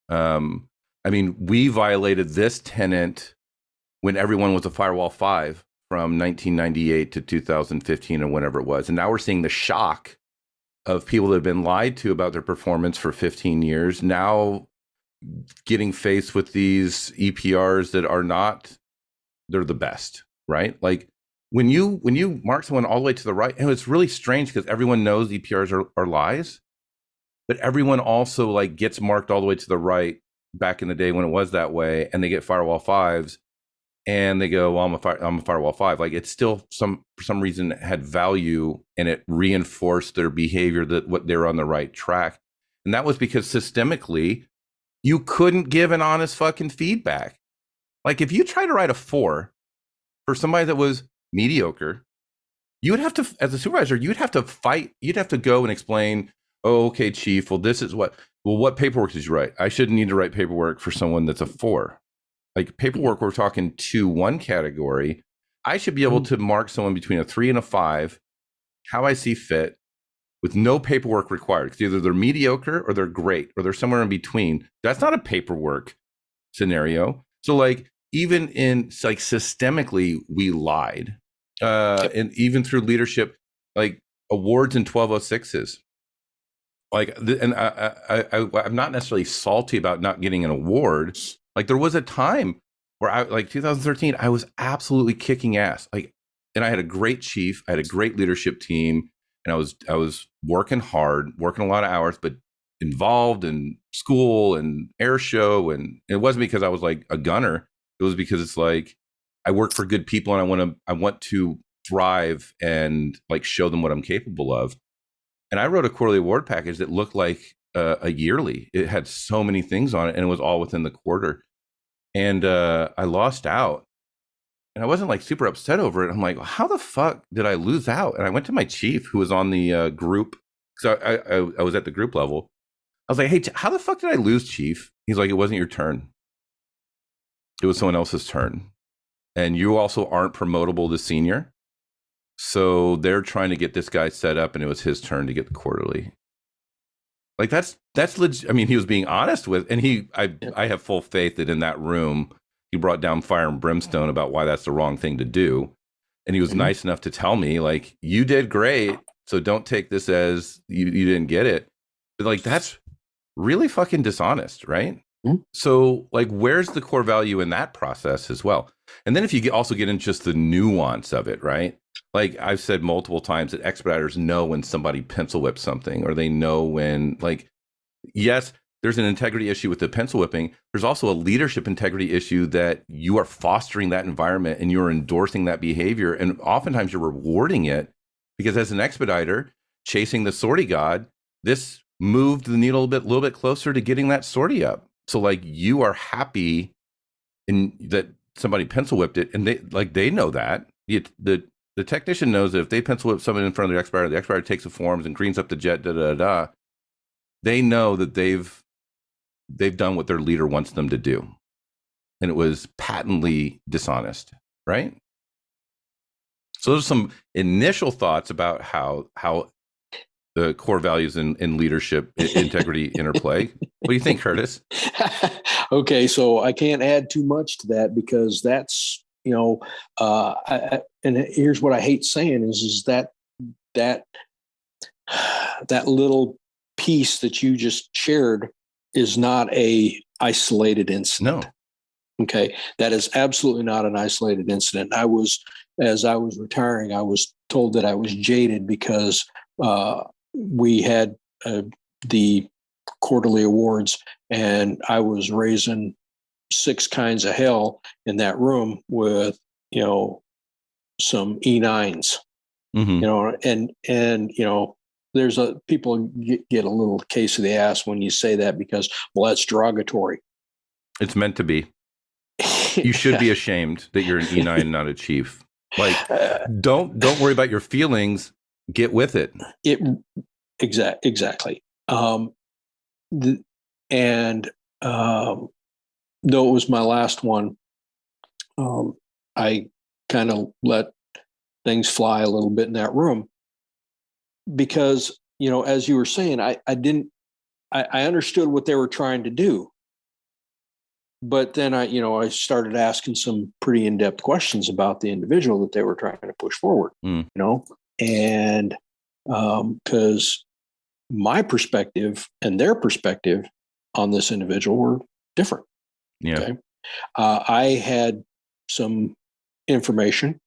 We violated this tenet when everyone was a Firewall 5 from 1998 to 2015 or whenever it was. And now we're seeing the shock of people that have been lied to about their performance for 15 years, now getting faced with these EPRs that are not, they're the best, right? When you mark someone all the way to the right, and it's really strange because everyone knows EPRs are lies, but everyone also gets marked all the way to the right back in the day when it was that way, and they get Firewall 5s, and they go, well, I'm a Firewall 5. It's still for some reason had value, and it reinforced their behavior that what they're on the right track. And that was because systemically, you couldn't give an honest fucking feedback. If you try to write a 4 for somebody that was mediocre, you would have to, as a supervisor, you'd have to fight. You'd have to go and explain, oh, okay, chief, well, this is what paperwork did you write? I shouldn't need to write paperwork for someone that's a 4. Paperwork, we're talking 2-1 category. I should be able to mark someone between a 3 and a 5, how I see fit, with no paperwork required. Because either they're mediocre or they're great or they're somewhere in between. That's not a paperwork scenario. So like even in like systemically, we lied, and even through leadership, like awards and 1206s. Like, and I'm not necessarily salty about not getting an award. Like there was a time where I like 2013, I was absolutely kicking ass. Like, and I had a great chief, I had a great leadership team, and I was working hard, working a lot of hours, but involved in school and air show, and it wasn't because I was like a gunner. It was because it's like I work for good people, and I want to thrive and like show them what I'm capable of. And I wrote a quarterly award package that looked like a yearly. It had so many things on it, and it was all within the quarter. And I lost out, and I wasn't like super upset over it. I'm like, how the fuck did I lose out? And I went to my chief, who was on the group. So I was at the group level. I was like, hey, how the fuck did I lose, chief? He's like, it wasn't your turn. It was someone else's turn, and you also aren't promotable to senior. So they're trying to get this guy set up, and it was his turn to get the quarterly. Like that's legit. I mean, he was being honest with, and I have full faith that in that room, he brought down fire and brimstone about why that's the wrong thing to do. And he was nice enough to tell me, like, you did great, so don't take this as you didn't get it. But like, that's really fucking dishonest, right? So like, where's the core value in that process as well? And then if you also get into just the nuance of it, right? Like I've said multiple times that expediters know when somebody pencil whips something, or they know when, like, yes, there's an integrity issue with the pencil whipping. There's also a leadership integrity issue that you are fostering that environment and you're endorsing that behavior. And oftentimes you're rewarding it because as an expediter chasing the sortie god, this moved the needle a little bit closer to getting that sortie up. So like you are happy in that somebody pencil whipped it, and they know that. The technician knows that if they pencil whip someone in front of the expediter takes the forms and greens up the jet, they know that they've done what their leader wants them to do. And it was patently dishonest, right? So those are some initial thoughts about how the core values in leadership integrity interplay. What do you think, Kurtis? Okay, so I can't add too much to that because that's, and here's what I hate saying is that little piece that you just shared is not a isolated incident. No. Okay, that is absolutely not an isolated incident. As I was retiring, I was told that I was jaded because we had the quarterly awards, and I was raising 6 kinds of hell in that room with, some E9s, and there's people get a little case of the ass when you say that because, well, that's derogatory. It's meant to be. You should be ashamed that you're an E9, not a chief. Like, don't worry about your feelings. Get with it. Exactly. Though it was my last one, I kind of let things fly a little bit in that room because, as you were saying, I understood what they were trying to do. But then I started asking some pretty in-depth questions about the individual that they were trying to push forward, and because my perspective and their perspective on this individual were different. Yeah. Okay. I had some information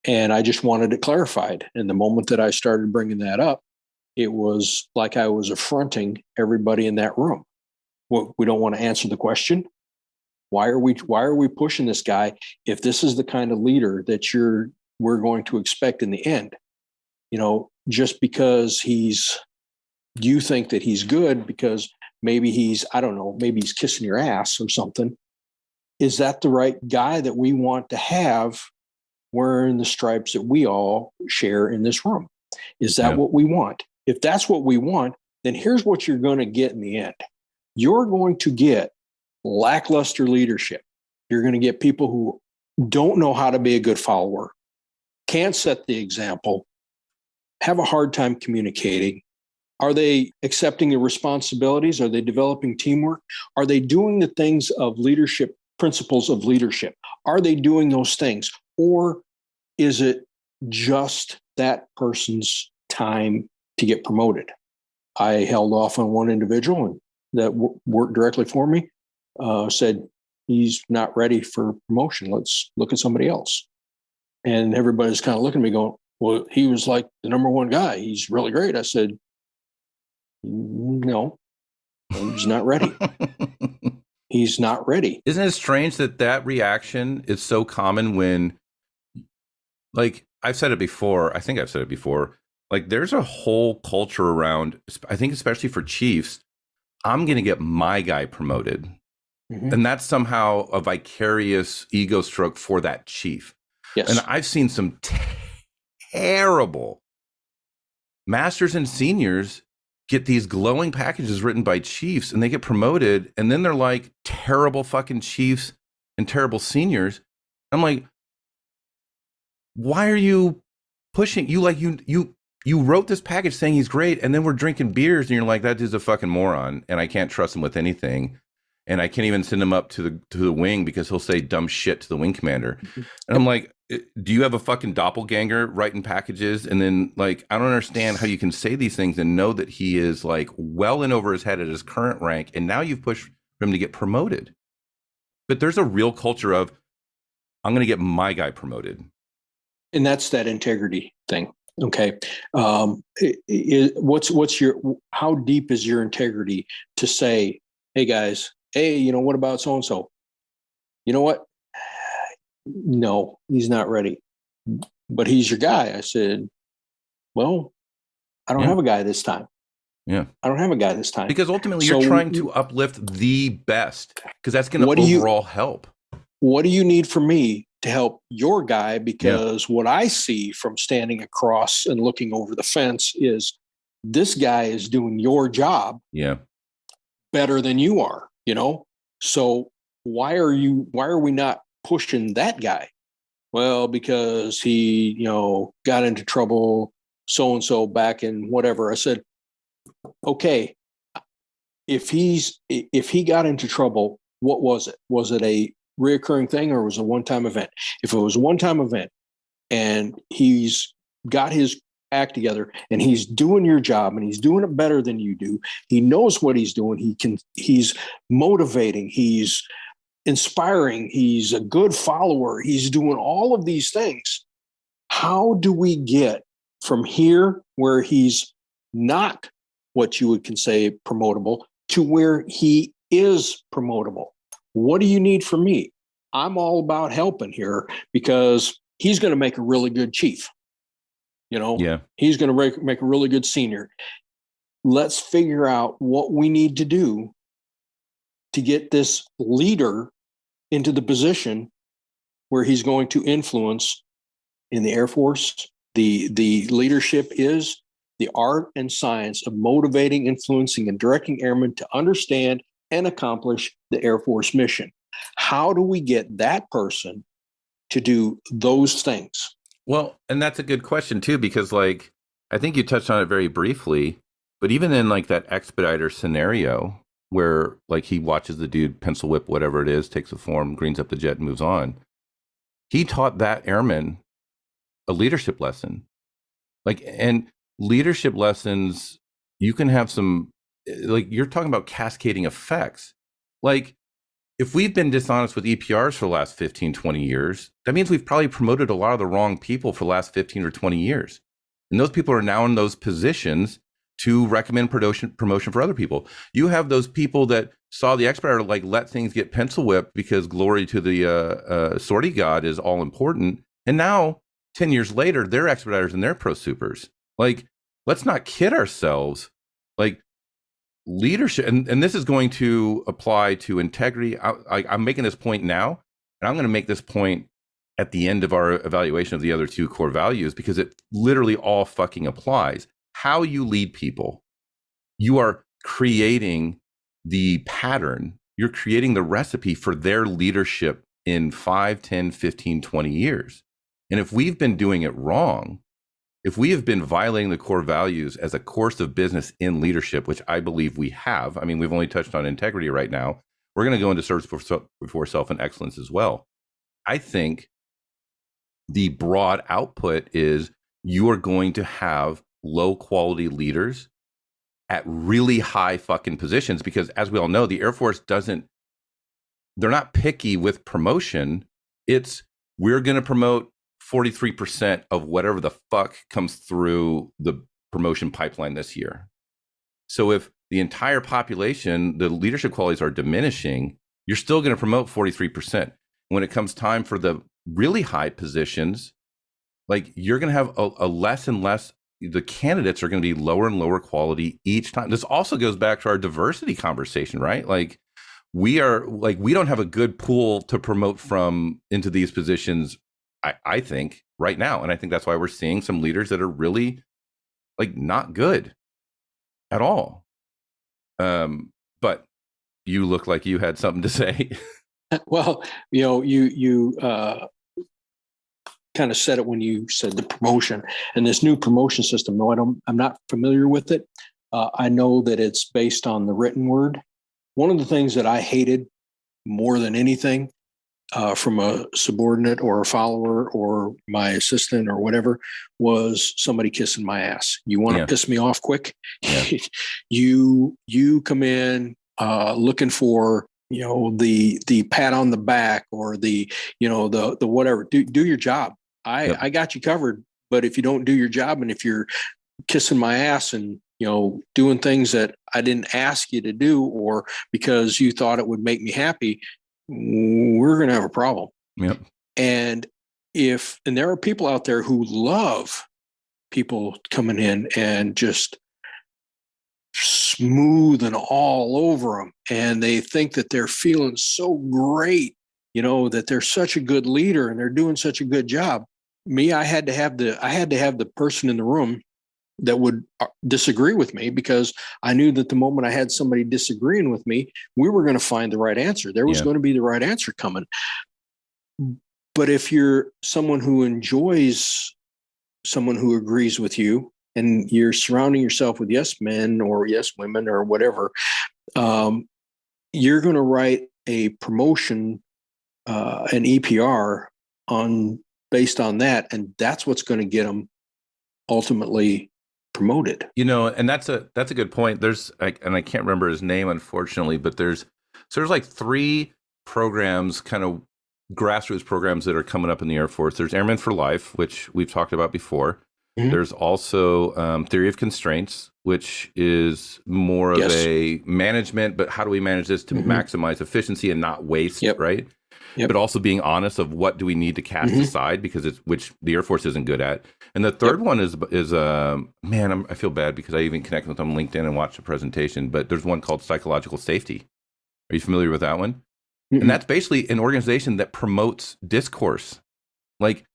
and I just wanted it clarified. And the moment that I started bringing that up, it was like I was affronting everybody in that room. Well, we don't want to answer the question. Why are we pushing this guy if this is the kind of leader that we're going to expect in the end? Just because you think that he's good because maybe maybe he's kissing your ass or something. Is that the right guy that we want to have wearing the stripes that we all share in this room? Is that what we want? If that's what we want, then here's what you're going to get in the end. You're going to get lackluster leadership. You're going to get people who don't know how to be a good follower, can't set the example, have a hard time communicating, Are they accepting the responsibilities? Are they developing teamwork? Are they doing the things of leadership, principles of leadership? Are they doing those things? Or is it just that person's time to get promoted? I held off on one individual and that worked directly for me, said, he's not ready for promotion. Let's look at somebody else. And everybody's kind of looking at me going, well, he was like the number one guy. He's really great. I said, no, he's not ready. He's not ready. Isn't it strange that reaction is so common when, like, I've said it before, I think I've said it before, like there's a whole culture around, I think especially for chiefs, I'm going to get my guy promoted. Mm-hmm. And that's somehow a vicarious ego stroke for that chief. Yes. And I've seen some terrible masters and seniors get these glowing packages written by chiefs and they get promoted. And then they're like terrible fucking chiefs and terrible seniors. I'm like, why are you pushing? You like, you wrote this package saying he's great. And then we're drinking beers and you're like, that dude's a fucking moron. And I can't trust him with anything. And I can't even send him up to the wing because he'll say dumb shit to the wing commander. And I'm like, do you have a fucking doppelganger writing packages? And then like, I don't understand how you can say these things and know that he is like well in over his head at his current rank. And now you've pushed for him to get promoted. But there's a real culture of, I'm going to get my guy promoted. And that's that integrity thing. Okay. What's your, how deep is your integrity to say, hey guys, hey, you know, what about so-and-so? You know what? No, he's not ready, but he's your guy. I said, well, I don't have a guy this time. Yeah. I don't have a guy this time. Because ultimately you're trying to uplift the best because that's going to overall help. What do you need from me to help your guy? Because what I see from standing across and looking over the fence is this guy is doing your job better than you are, you know? So why are we not pushing that guy? Well, because he, you know, got into trouble, so-and-so back in whatever. I said, okay, if he got into trouble, what was it? Was it a reoccurring thing or was it a one-time event? If it was a one-time event and he's got his act together and he's doing your job and he's doing it better than you do, he knows what he's doing, he's motivating, he's inspiring, he's a good follower, he's doing all of these things. How do we get from here where he's not what you would can say promotable to where he is promotable? What do you need from me? I'm all about helping here because he's going to make a really good chief. You know, he's going to make a really good senior. Let's figure out what we need to do to get this leader into the position where he's going to influence in the Air Force. The leadership is the art and science of motivating, influencing, and directing airmen to understand and accomplish the Air Force mission. How do we get that person to do those things? Well, and that's a good question too, because like, I think you touched on it very briefly, but even in like that expediter scenario where like he watches the dude pencil whip, whatever it is, takes the form, greens up the jet and moves on. He taught that airman a leadership lesson. Like, and leadership lessons, you can have some, like you're talking about cascading effects. Like if we've been dishonest with EPRs for the last 15, 20 years, that means we've probably promoted a lot of the wrong people for the last 15 or 20 years. And those people are now in those positions to recommend promotion for other people. You have those people that saw the expediter like let things get pencil whipped because glory to the sortie god is all important. And now 10 years later, they're expediters and they're pro supers. Like, let's not kid ourselves. Like leadership, and this is going to apply to integrity. I'm making this point now, and I'm going to make this point at the end of our evaluation of the other two core values because it literally all fucking applies. How you lead people, you are creating the pattern, you're creating the recipe for their leadership in 5, 10, 15, 20 years. And if we've been doing it wrong, if we have been violating the core values as a course of business in leadership, which I believe we have, I mean, we've only touched on integrity right now. We're going to go into service before self and excellence as well. I think the broad output is you are going to have low quality leaders at really high fucking positions, because as we all know, the Air Force they're not picky with promotion. It's, we're going to promote 43% of whatever the fuck comes through the promotion pipeline this year. So if the entire population, the leadership qualities are diminishing, you're still going to promote 43%. When it comes time for the really high positions, like, you're going to have a less and less, the candidates are going to be lower and lower quality each time. This also goes back to our diversity conversation, right? Like, we don't have a good pool to promote from into these positions, I think, right now. And I think that's why we're seeing some leaders that are really, like, not good at all. But you look like you had something to say. Well, you kind of said it when you said the promotion and this new promotion system. No, I'm not familiar with it. I know that it's based on the written word. One of the things that I hated more than anything from a subordinate or a follower or my assistant or whatever was somebody kissing my ass. You want to piss me off quick? Yeah. You come in looking for, the pat on the back or the whatever. Do your job. I got you covered. But if you don't do your job, and if you're kissing my ass and doing things that I didn't ask you to do, or because you thought it would make me happy, we're going to have a problem. Yep. And there are people out there who love people coming in and just smoothing all over them, and they think that they're feeling so great, that they're such a good leader and they're doing such a good job. Me, I had to have the person in the room that would disagree with me, because I knew that the moment I had somebody disagreeing with me, we were going to find the right answer. There was going to be the right answer coming. But if you're someone who enjoys someone who agrees with you, and you're surrounding yourself with yes men or yes women or whatever, you're going to write a promotion, an EPR based on that. And that's what's going to get them ultimately promoted. And that's a good point. And I can't remember his name, unfortunately, but there's like 3 programs, kind of grassroots programs, that are coming up in the Air Force. There's Airmen for Life, which we've talked about before. Mm-hmm. There's also Theory of Constraints, which is more of a management, but how do we manage this to maximize efficiency and not waste, right? Yep. But also being honest of what do we need to cast aside, because which the Air Force isn't good at. And the third one is man, I feel bad because I even connected with them on LinkedIn and watched the presentation, but there's one called Psychological Safety. Are you familiar with that one? And that's basically an organization that promotes discourse. Like,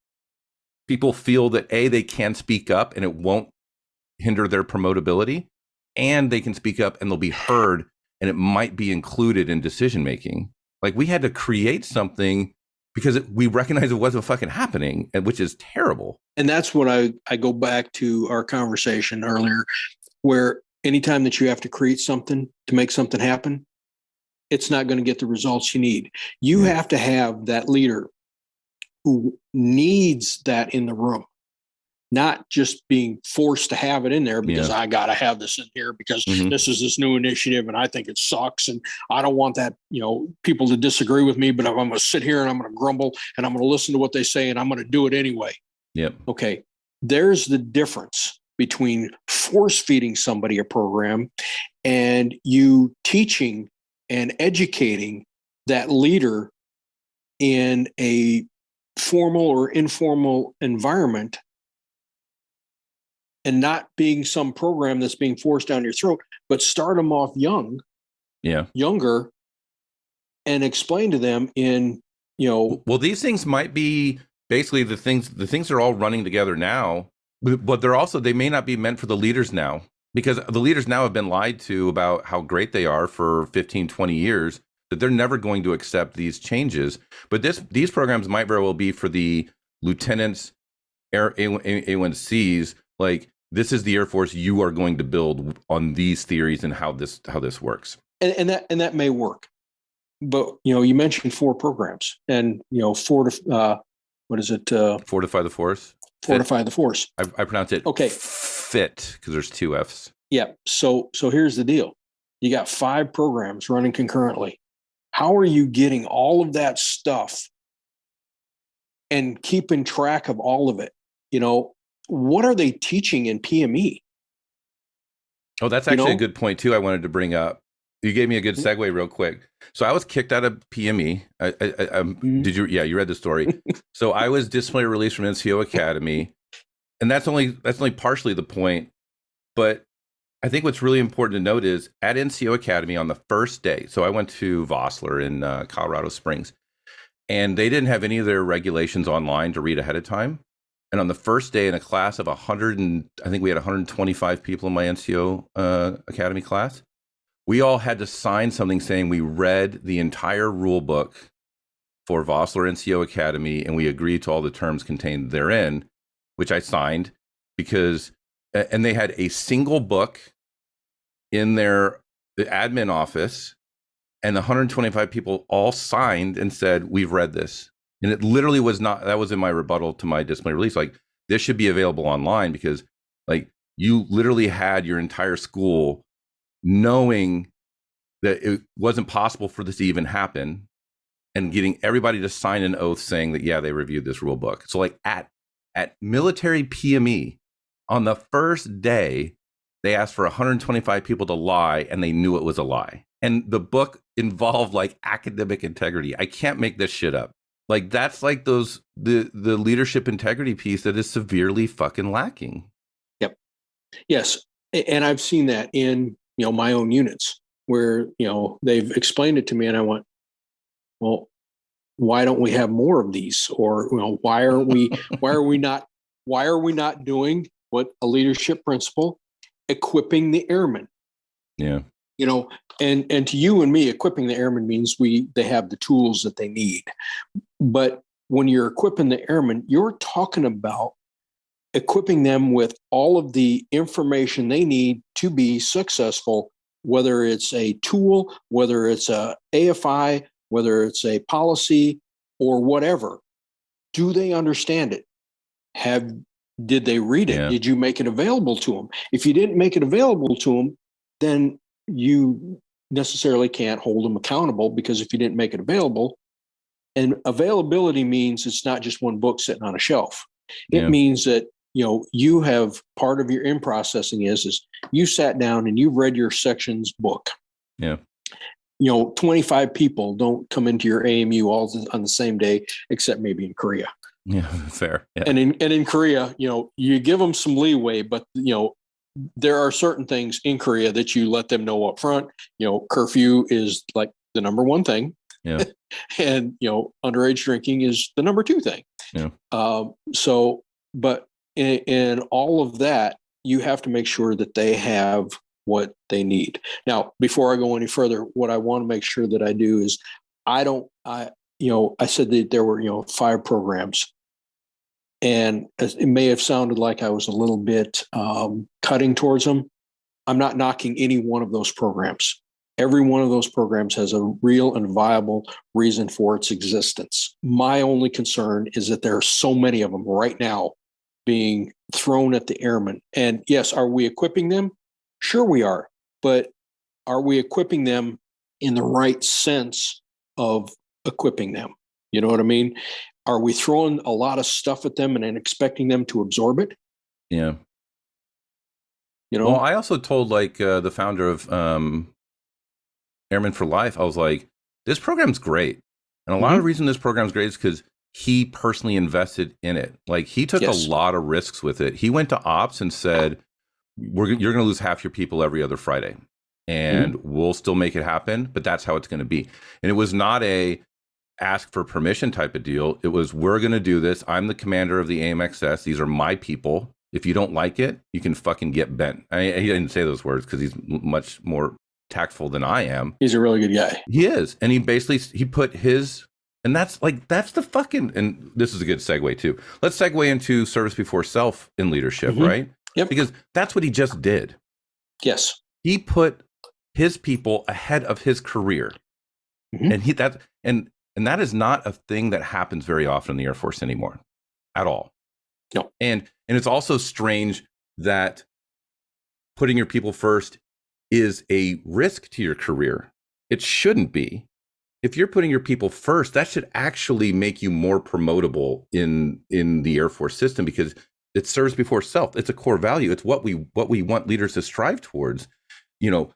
people feel that they can speak up and it won't hinder their promotability, and they can speak up and they'll be heard and it might be included in decision making. Like, we had to create something because we recognized it wasn't fucking happening, which is terrible. And that's when I go back to our conversation earlier, where anytime that you have to create something to make something happen, it's not going to get the results you need. You have to have that leader who needs that in the room, not just being forced to have it in there because I got to have this in here because this is this new initiative and I think it sucks. And I don't want that, people to disagree with me, but I'm going to sit here and I'm going to grumble and I'm going to listen to what they say and I'm going to do it anyway. Yep. Okay. There's the difference between force feeding somebody a program and you teaching and educating that leader in a formal or informal environment, and not being some program that's being forced down your throat, but start them off younger, and explain to them in, Well, these things might be basically the things are all running together now, but they may not be meant for the leaders now, because the leaders now have been lied to about how great they are for 15, 20 years, that they're never going to accept these changes. But these programs might very well be for the lieutenants A1Cs, like this is the Air Force you are going to build on these theories and how this works. And that may work. But, you mentioned 4 programs and, Fortify the Force? Fortify the Force. I pronounce it okay. FIT because there's 2 Fs. Yeah. So here's the deal. You got 5 programs running concurrently. How are you getting all of that stuff and keeping track of all of it? What are they teaching in PME? Oh, that's actually a good point too. I wanted to bring up. You gave me a good segue real quick. So I was kicked out of PME. Did you? Yeah, you read the story. So I was disciplinary released from NCO Academy, and that's only partially the point. But I think what's really important to note is at NCO Academy on the first day. So I went to Vossler in Colorado Springs, and they didn't have any of their regulations online to read ahead of time. And on the first day in a class of 100, and I think we had 125 people in my NCO Academy class, we all had to sign something saying we read the entire rule book for Vossler NCO Academy and we agreed to all the terms contained therein, which I signed because, and they had a single book in the admin office, and the 125 people all signed and said, we've read this. And it literally was not, that was in my rebuttal to my disciplinary release. Like, this should be available online because, like, you literally had your entire school knowing that it wasn't possible for this to even happen and getting everybody to sign an oath saying that, yeah, they reviewed this rule book. So, like, at military PME, on the first day, they asked for 125 people to lie, and they knew it was a lie. And the book involved, like, academic integrity. I can't make this shit up. Like, that's like the leadership integrity piece that is severely fucking lacking. Yep. Yes. And I've seen that in, my own units where, they've explained it to me and I went, well, why don't we have more of these? Or, why are we not doing what a leadership principle, equipping the airmen? Yeah. And to you and me, equipping the airmen means they have the tools that they need. But when you're equipping the airmen, you're talking about equipping them with all of the information they need to be successful, whether it's a tool, whether it's a AFI, whether it's a policy or whatever. Do they understand it? Did they read it? Yeah. Did you make it available to them? If you didn't make it available to them, then you necessarily can't hold them accountable, because if you didn't make it available, and availability means it's not just one book sitting on a shelf. It means that, you have part of your in processing is you sat down and you've read your section's book. Yeah. 25 people don't come into your AMU all on the same day, except maybe in Korea. Yeah, fair. Yeah. And in Korea, you give them some leeway, but there are certain things in Korea that you let them know up front. Curfew is like the number 1 thing. Yeah. And, underage drinking is the number 2 thing. Yeah. But in all of that, you have to make sure that they have what they need. Now, before I go any further, what I want to make sure that I do is I said that there were, 5 programs. And it may have sounded like I was a little bit cutting towards them. I'm not knocking any one of those programs. Every one of those programs has a real and viable reason for its existence. My only concern is that there are so many of them right now being thrown at the airmen. And yes, are we equipping them? Sure we are. But are we equipping them in the right sense of equipping them? You know what I mean? Are we throwing a lot of stuff at them and then expecting them to absorb it? Yeah. Well, I also told the founder of Airmen for Life, I was like, this program's great. And a lot of the reason this program's great is because he personally invested in it. Like, he took a lot of risks with it. He went to ops and said, you're going to lose half your people every other Friday, and we'll still make it happen, but that's how it's going to be. And it was not a ask for permission type of deal. It was, we're going to do this. I'm the commander of the AMXS. These are my people. If you don't like it, you can fucking get bent. He didn't say those words because he's much more tactful than I am. He's a really good guy. He is. And he put his And that's the fucking, and this is a good segue too. Let's segue into service before self in leadership, right? Yep. Because that's what he just did. Yes. He put his people ahead of his career. And that is not a thing that happens very often in the Air Force anymore at all. No. And it's also strange that putting your people first is a risk to your career. It shouldn't be. If you're putting your people first, that should actually make you more promotable in the Air Force system, because it serves before self. It's a core value. It's what we want leaders to strive towards. You know,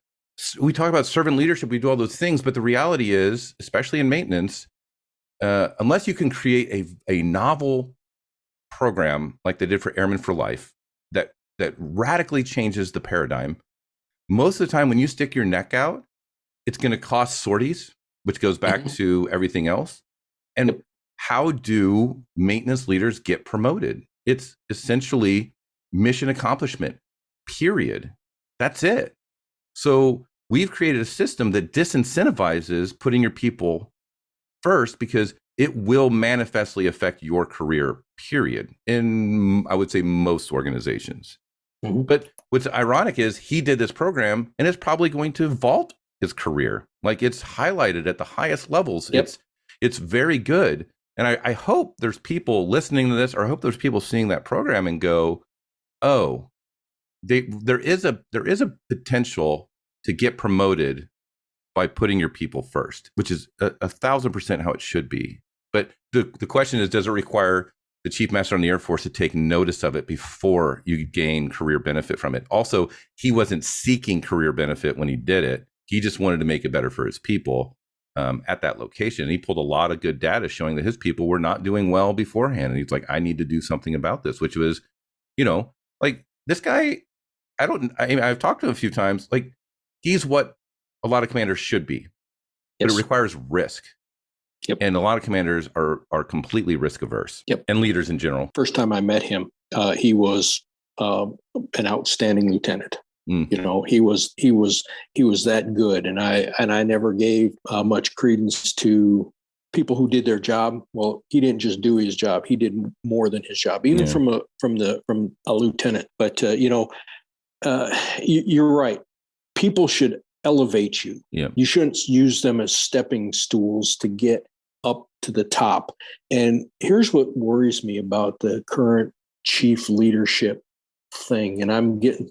we talk about servant leadership. We do all those things, but the reality is, especially in maintenance, unless you can create a novel program like they did for Airmen for Life that radically changes the paradigm, most of the time when you stick your neck out, it's going to cost sorties, which goes back to everything else. And how do maintenance leaders get promoted? It's essentially mission accomplishment, period. That's it. So we've created a system that disincentivizes putting your people first, because it will manifestly affect your career, period, in, I would say, most organizations. But what's ironic is he did this program and it's probably going to vault his career. Like, it's highlighted at the highest levels. It's very good. And I hope there's people listening to this, or I hope there's people seeing that program and go, oh, there is a potential to get promoted by putting your people first, which is 1,000% how it should be. But the question is, does it require the Chief Master on the Air Force to take notice of it before you gain career benefit from it? Also, he wasn't seeking career benefit when he did it. He just wanted to make it better for his people at that location. And he pulled a lot of good data showing that his people were not doing well beforehand. And he's like, I need to do something about this, which was, like, this guy, I've talked to him a few times. Like, he's what a lot of commanders should be, but it requires risk. And a lot of commanders are completely risk averse, and leaders in general. First time I met him, he was an outstanding lieutenant. He was that good, and I never gave much credence to people who did their job. Well, he didn't just do his job; he did more than his job, even from a lieutenant. But you're right. People should elevate you. You shouldn't use them as stepping stools to get up to the top. And here's what worries me about the current chief leadership thing. And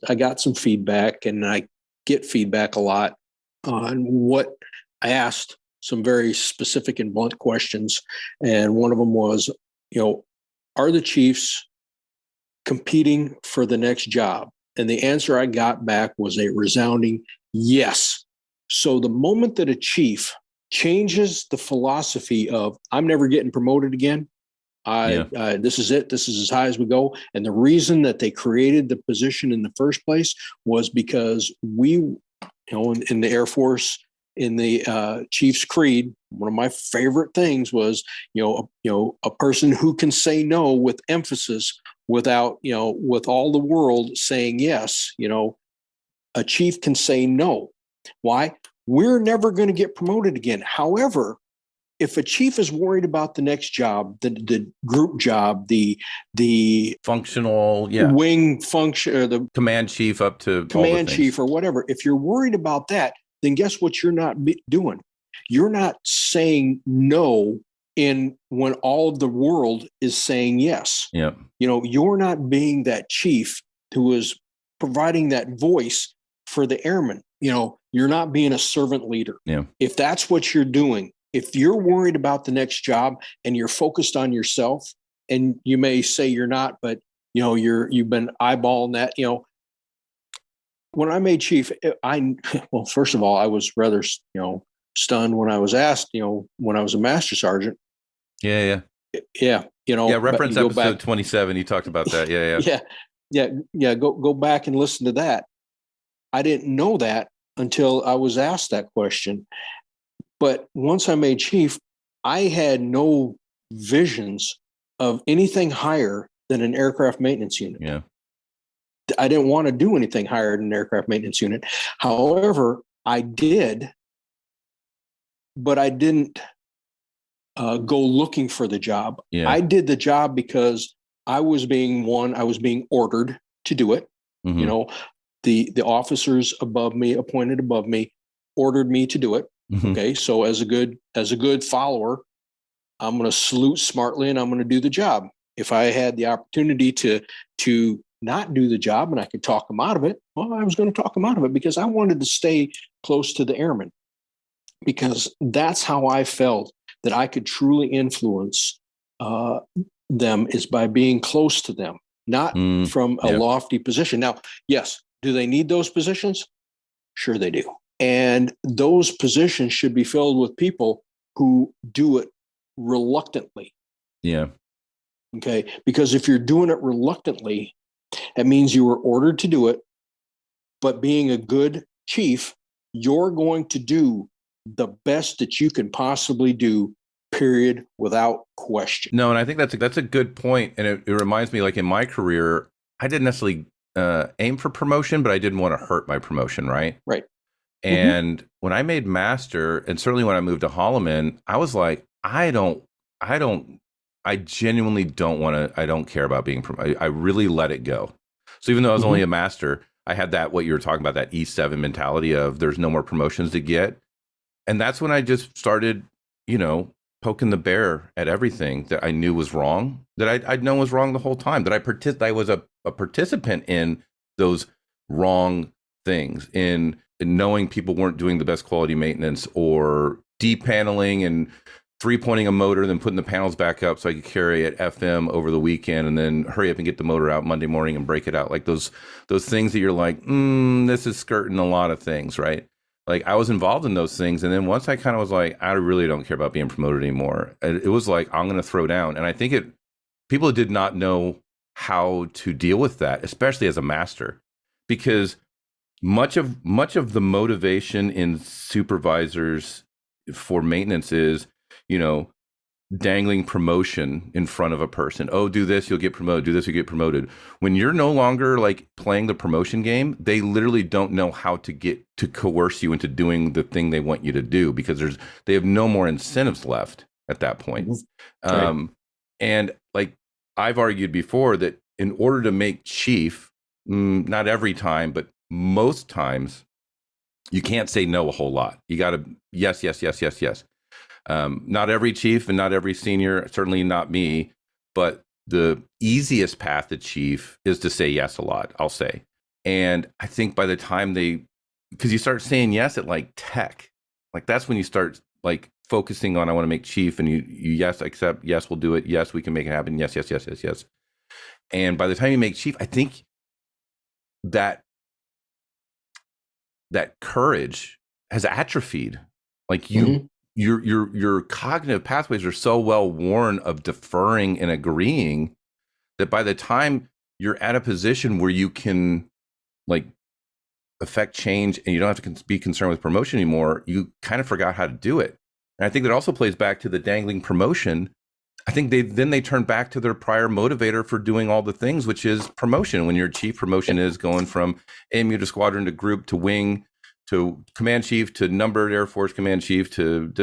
I got some feedback, and I get feedback a lot on what I asked some very specific and blunt questions. And one of them was, are the chiefs competing for the next job? And the answer I got back was a resounding yes. So the moment that a chief changes the philosophy of, I'm never getting promoted again, this is it, this is as high as we go. And the reason that they created the position in the first place was because we, in the Air Force, in the Chief's Creed, one of my favorite things was, a person who can say no with emphasis without, with all the world saying yes. A chief can say no. Why? We're never going to get promoted again. However, if a chief is worried about the next job, the group job, the functional wing function, or the command chief up to command chief or whatever, if you're worried about that, then guess what you're not doing? You're not saying no when all of the world is saying yes. You're not being that chief who is providing that voice for the airmen. You're not being a servant leader. If that's what you're doing, if you're worried about the next job and you're focused on yourself, and you may say you're not, but you've been eyeballing that. When I made chief, well, first of all, I was rather stunned when I was asked. When I was a master sergeant. Yeah. Reference episode 27. You talked about that. Yeah. Go back and listen to that. I didn't know that until I was asked that question. But once I made chief, I had no visions of anything higher than an aircraft maintenance unit. I didn't want to do anything higher than an aircraft maintenance unit. However, I did, but I didn't go looking for the job. Yeah. I did the job because I was being ordered to do it. Mhm. You know, the officers above me, appointed above me, ordered me to do it. Mhm. Okay, so as a good follower, I'm going to salute smartly and I'm going to do the job. If I had the opportunity to not do the job and I could talk them out of it, well, I was going to talk them out of it because I wanted to stay close to the airmen, because that's how I felt that I could truly influence them, is by being close to them, not from a Yeah. lofty position. Now, yes, do they need those positions? Sure, they do. And those positions should be filled with people who do it reluctantly. Yeah. Okay. Because if you're doing it reluctantly, that means you were ordered to do it. But being a good chief, you're going to do the best that you can possibly do, period, without question. No, and I think that's a good point. And it reminds me, like in my career, I didn't necessarily aim for promotion, but I didn't want to hurt my promotion, right? Right. And when I made master, and certainly when I moved to Holloman, I was like, I genuinely don't want to, I don't care about being promoted. I really let it go. So even though I was only a master, I had that, what you were talking about, that E7 mentality of there's no more promotions to get. And that's when I just started, poking the bear at everything that I knew was wrong, that I'd known was wrong the whole time, that I was a participant in those wrong things, in knowing people weren't doing the best quality maintenance, or depaneling and 3-pointing a motor, then putting the panels back up so I could carry it FM over the weekend, and then hurry up and get the motor out Monday morning and break it out. Like those things that you're like, this is skirting a lot of things, right? Like I was involved in those things. And then once I kind of was like, I really don't care about being promoted anymore, it was like, I'm going to throw down. And I think people did not know how to deal with that, especially as a master, because much of the motivation in supervisors for maintenance is, dangling promotion in front of a person. Oh, do this, you'll get promoted. Do this, you get promoted. When you're no longer like playing the promotion game, they literally don't know how to coerce you into doing the thing they want you to do, because they have no more incentives left at that point. Right. And like I've argued before, that in order to make chief, not every time, but most times, you can't say no a whole lot. You got to yes, yes, yes, yes, yes. Not every chief and not every senior, certainly not me, but the easiest path to chief is to say yes a lot, I'll say. And I think by the time because you start saying yes at like tech, like that's when you start like focusing on, I want to make chief, and you yes, accept, yes, we'll do it. Yes, we can make it happen. Yes, yes, yes, yes, yes. And by the time you make chief, I think that courage has atrophied. Like your cognitive pathways are so well worn of deferring and agreeing, that by the time you're at a position where you can like affect change and you don't have to be concerned with promotion anymore, you kind of forgot how to do it. And I think that also plays back to the dangling promotion. I think they turn back to their prior motivator for doing all the things, which is promotion. When your chief, promotion is going from AMU to squadron to group to wing to command chief to numbered Air Force command chief to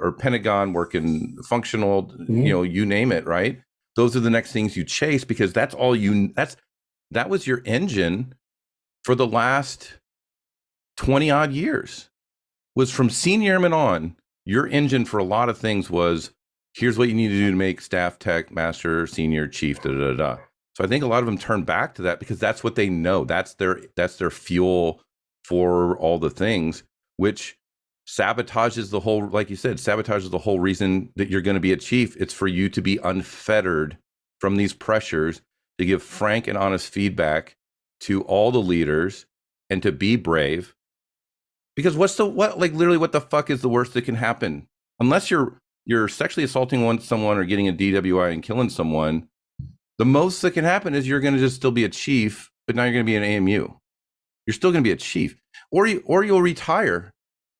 or Pentagon, working functional, you name it, right? Those are the next things you chase, because that's all that was your engine for the last 20 odd years, was from senior airman on. Your engine for a lot of things was, here's what you need to do to make staff, tech, master, senior, chief, So I think a lot of them turn back to that because that's what they know. That's their fuel for all the things, which sabotages the whole, like you said, sabotages the whole reason that you're going to be a chief. It's for you to be unfettered from these pressures, to give frank and honest feedback to all the leaders, and to be brave. Because what the fuck is the worst that can happen? Unless you're sexually assaulting someone or getting a DWI and killing someone, the most that can happen is you're going to just still be a chief, but now you're going to be an AMU. You're still going to be a chief, or you'll retire,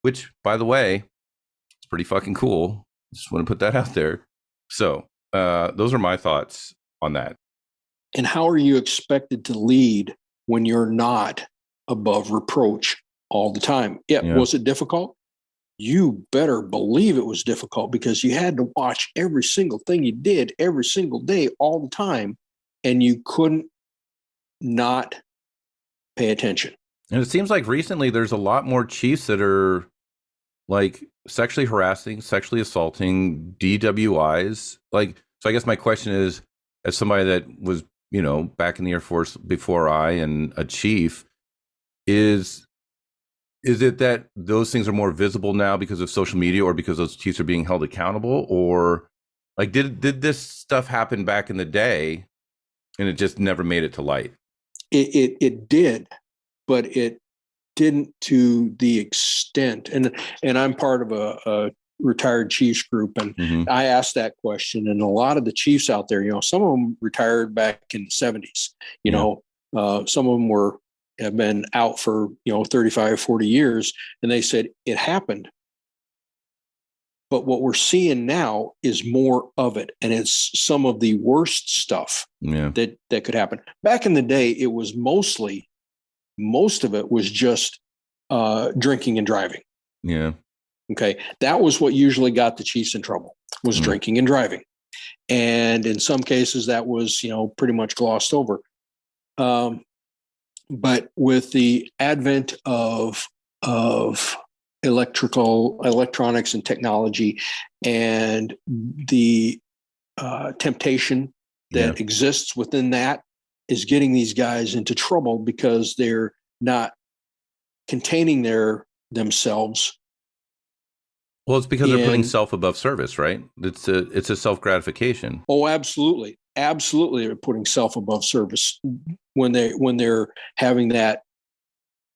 which, by the way, it's pretty fucking cool. Just want to put that out there. So those are my thoughts on that. And how are you expected to lead when you're not above reproach all the time? Yeah. Was it difficult? you better believe it was difficult because you had to watch every single thing you did every single day, all the time, and you couldn't not pay attention. And it seems like recently there's a lot more chiefs that are like sexually harassing, sexually assaulting, DWIs. Like, so I guess my question is, as somebody that was, back in the Air Force before I and a chief, is it that those things are more visible now because of social media or because those chiefs are being held accountable? Or like, did this stuff happen back in the day and it just never made it to light? It did, but it didn't to the extent. And I'm part of a retired chiefs group, and I asked that question. And a lot of the chiefs out there, some of them retired back in the 70s. Some of them have been out for 35, 40 years, and they said it happened. But what we're seeing now is more of it, and it's some of the worst stuff that could happen. Back in the day, it was most of it was just drinking and driving. Yeah. Okay. That was what usually got the chiefs in trouble, was drinking and driving. And in some cases that was, pretty much glossed over. But with the advent of electronics and technology, and the temptation that exists within that is getting these guys into trouble because they're not containing themselves. Well, it's because they're putting self above service, right? It's a self gratification. Oh, absolutely. Absolutely. They're putting self above service when they're having that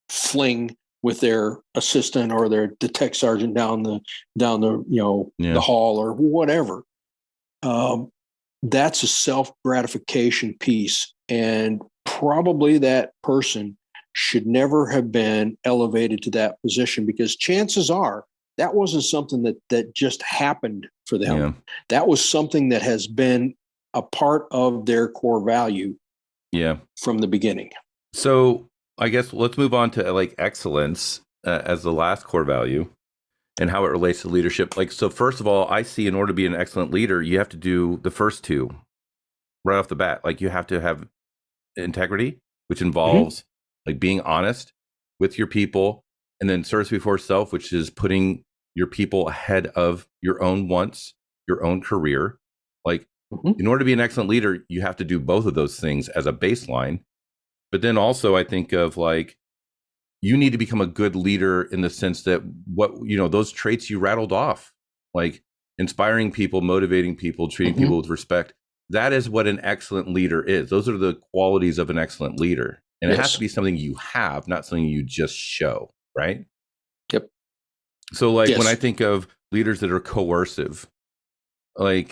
fling with their assistant or the tech sergeant down the the hall or whatever. That's a self gratification piece, and probably that person should never have been elevated to that position, because chances are that wasn't something that just happened for them. Yeah. That was something that has been a part of their core value from the beginning. So I guess let's move on to like excellence as the last core value and how it relates to leadership. Like, so first of all, I see in order to be an excellent leader, you have to do the first two right off the bat. Like, you have to have integrity, which involves like being honest with your people, and then service before self, which is putting your people ahead of your own wants, your own career. Like, in order to be an excellent leader, you have to do both of those things as a baseline. But then also I think of like, you need to become a good leader in the sense that those traits you rattled off, like inspiring people, motivating people, treating people with respect. That is what an excellent leader is. Those are the qualities of an excellent leader. And it has to be something you have, not something you just show, right? Yep. So like when I think of leaders that are coercive, like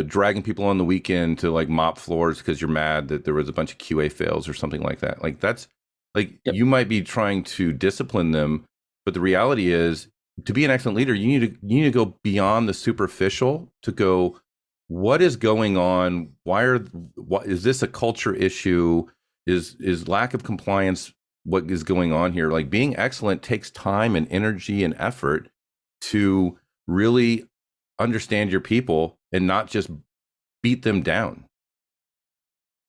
dragging people on the weekend to like mop floors because you're mad that there was a bunch of QA fails or something like that. Like, that's like, you might be trying to discipline them, but the reality is, to be an excellent leader, you need to go beyond the superficial to go, what is going on? What is this a culture issue? Is lack of compliance what is going on here? Like, being excellent takes time and energy and effort to really understand your people and not just beat them down.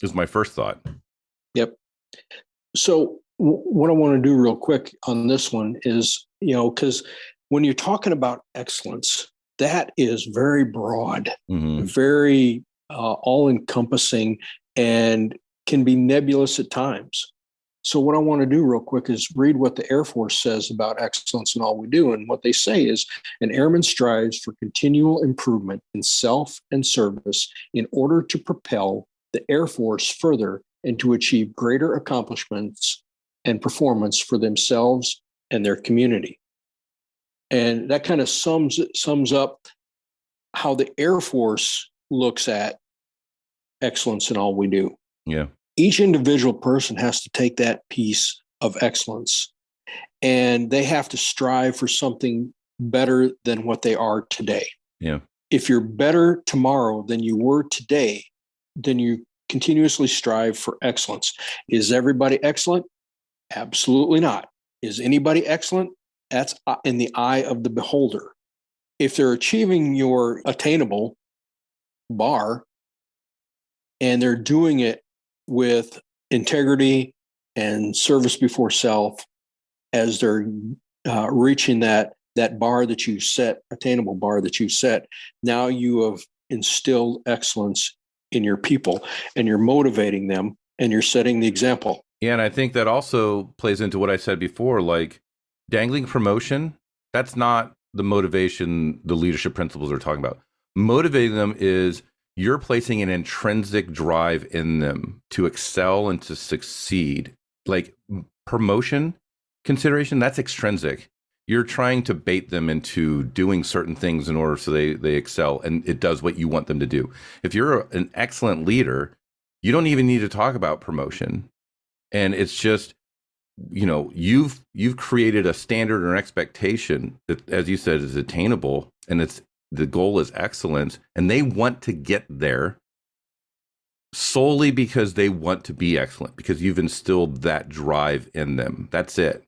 Is my first thought. Yep. So what I want to do real quick on this one is, because when you're talking about excellence, that is very broad, very all-encompassing, and can be nebulous at times. So what I want to do real quick is read what the Air Force says about excellence in all we do. And what they say is, an airman strives for continual improvement in self and service in order to propel the Air Force further and to achieve greater accomplishments and performance for themselves and their community. And that kind of sums up how the Air Force looks at excellence in all we do. Yeah. Each individual person has to take that piece of excellence, and they have to strive for something better than what they are today. Yeah. If you're better tomorrow than you were today, then you continuously strive for excellence. Is everybody excellent? Absolutely not. Is anybody excellent? That's in the eye of the beholder. If they're achieving your attainable bar and they're doing it with integrity and service before self as they're reaching that bar that you set, attainable bar that you set, now you have instilled excellence in your people and you're motivating them and you're setting the example. Yeah, and I think that also plays into what I said before, like dangling promotion, that's not the motivation the leadership principles are talking about. Motivating them is you're placing an intrinsic drive in them to excel and to succeed. Like promotion consideration, that's extrinsic. You're trying to bait them into doing certain things in order so they excel and it does what you want them to do. If you're an excellent leader, you don't even need to talk about promotion. And it's just, you know, you've created a standard or an expectation that, as you said, is attainable, and it's the goal is excellence, and they want to get there solely because they want to be excellent, because you've instilled that drive in them. That's it.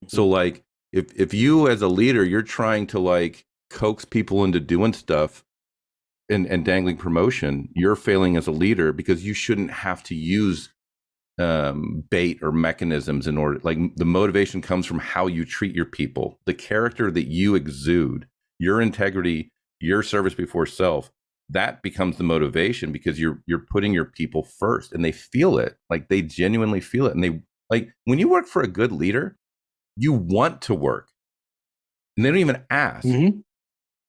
So like if you as a leader, you're trying to like coax people into doing stuff and dangling promotion, you're failing as a leader, because you shouldn't have to use bait or mechanisms in order. Like the motivation comes from how you treat your people, the character that you exude, your integrity, your service before self. That becomes the motivation, because you're putting your people first, and they feel it. Like they genuinely feel it. And they, like, when you work for a good leader, you want to work, and they don't even ask. Mm-hmm.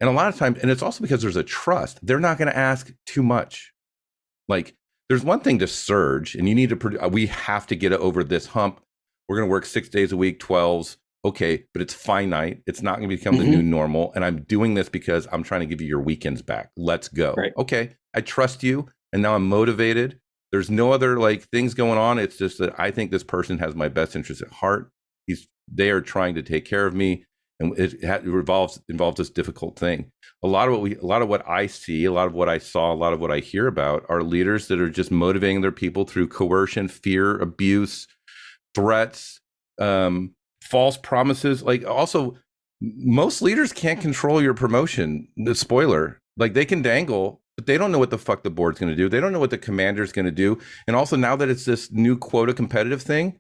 And a lot of times, and it's also because there's a trust, they're not going to ask too much. Like there's one thing to surge, and you need to, we have to get it over this hump. We're going to work 6 days a week, 12s. Okay, but it's finite. It's not going to become the new normal. And I'm doing this because I'm trying to give you your weekends back. Let's go. Right. Okay, I trust you, and now I'm motivated. There's no other like things going on. It's just that I think this person has my best interest at heart. They are trying to take care of me, and it involves this difficult thing. A lot of what I see, a lot of what I saw, a lot of what I hear about are leaders that are just motivating their people through coercion, fear, abuse, threats, false promises. Like also, most leaders can't control your promotion. The spoiler, like they can dangle, but they don't know what the fuck the board's going to do. They don't know what the commander's going to do. And also, now that it's this new quota competitive thing,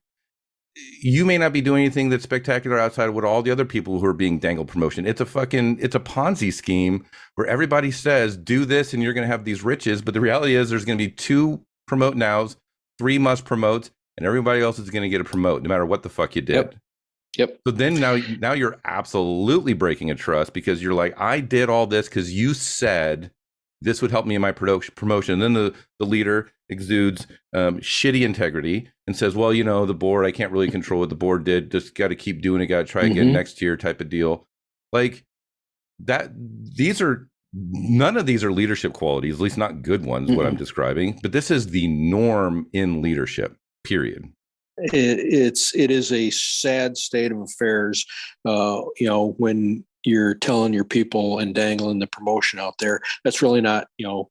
you may not be doing anything that's spectacular outside of what all the other people who are being dangled promotion. It's a Ponzi scheme where everybody says, do this and you're going to have these riches. But the reality is there's going to be 2 promote nows, 3 must promotes, and everybody else is going to get a promote no matter what the fuck you did. Yep. So then now you're absolutely breaking a trust, because you're like, I did all this because you said this would help me in my promotion. And then the leader exudes shitty integrity and says, well, you know, the board, I can't really control what the board did. Just got to keep doing it. Got to try again next year type of deal. Like that. None of these are leadership qualities, at least not good ones, what I'm describing. But this is the norm in leadership, period. It is a sad state of affairs, you know, when you're telling your people and dangling the promotion out there. That's really not, you know,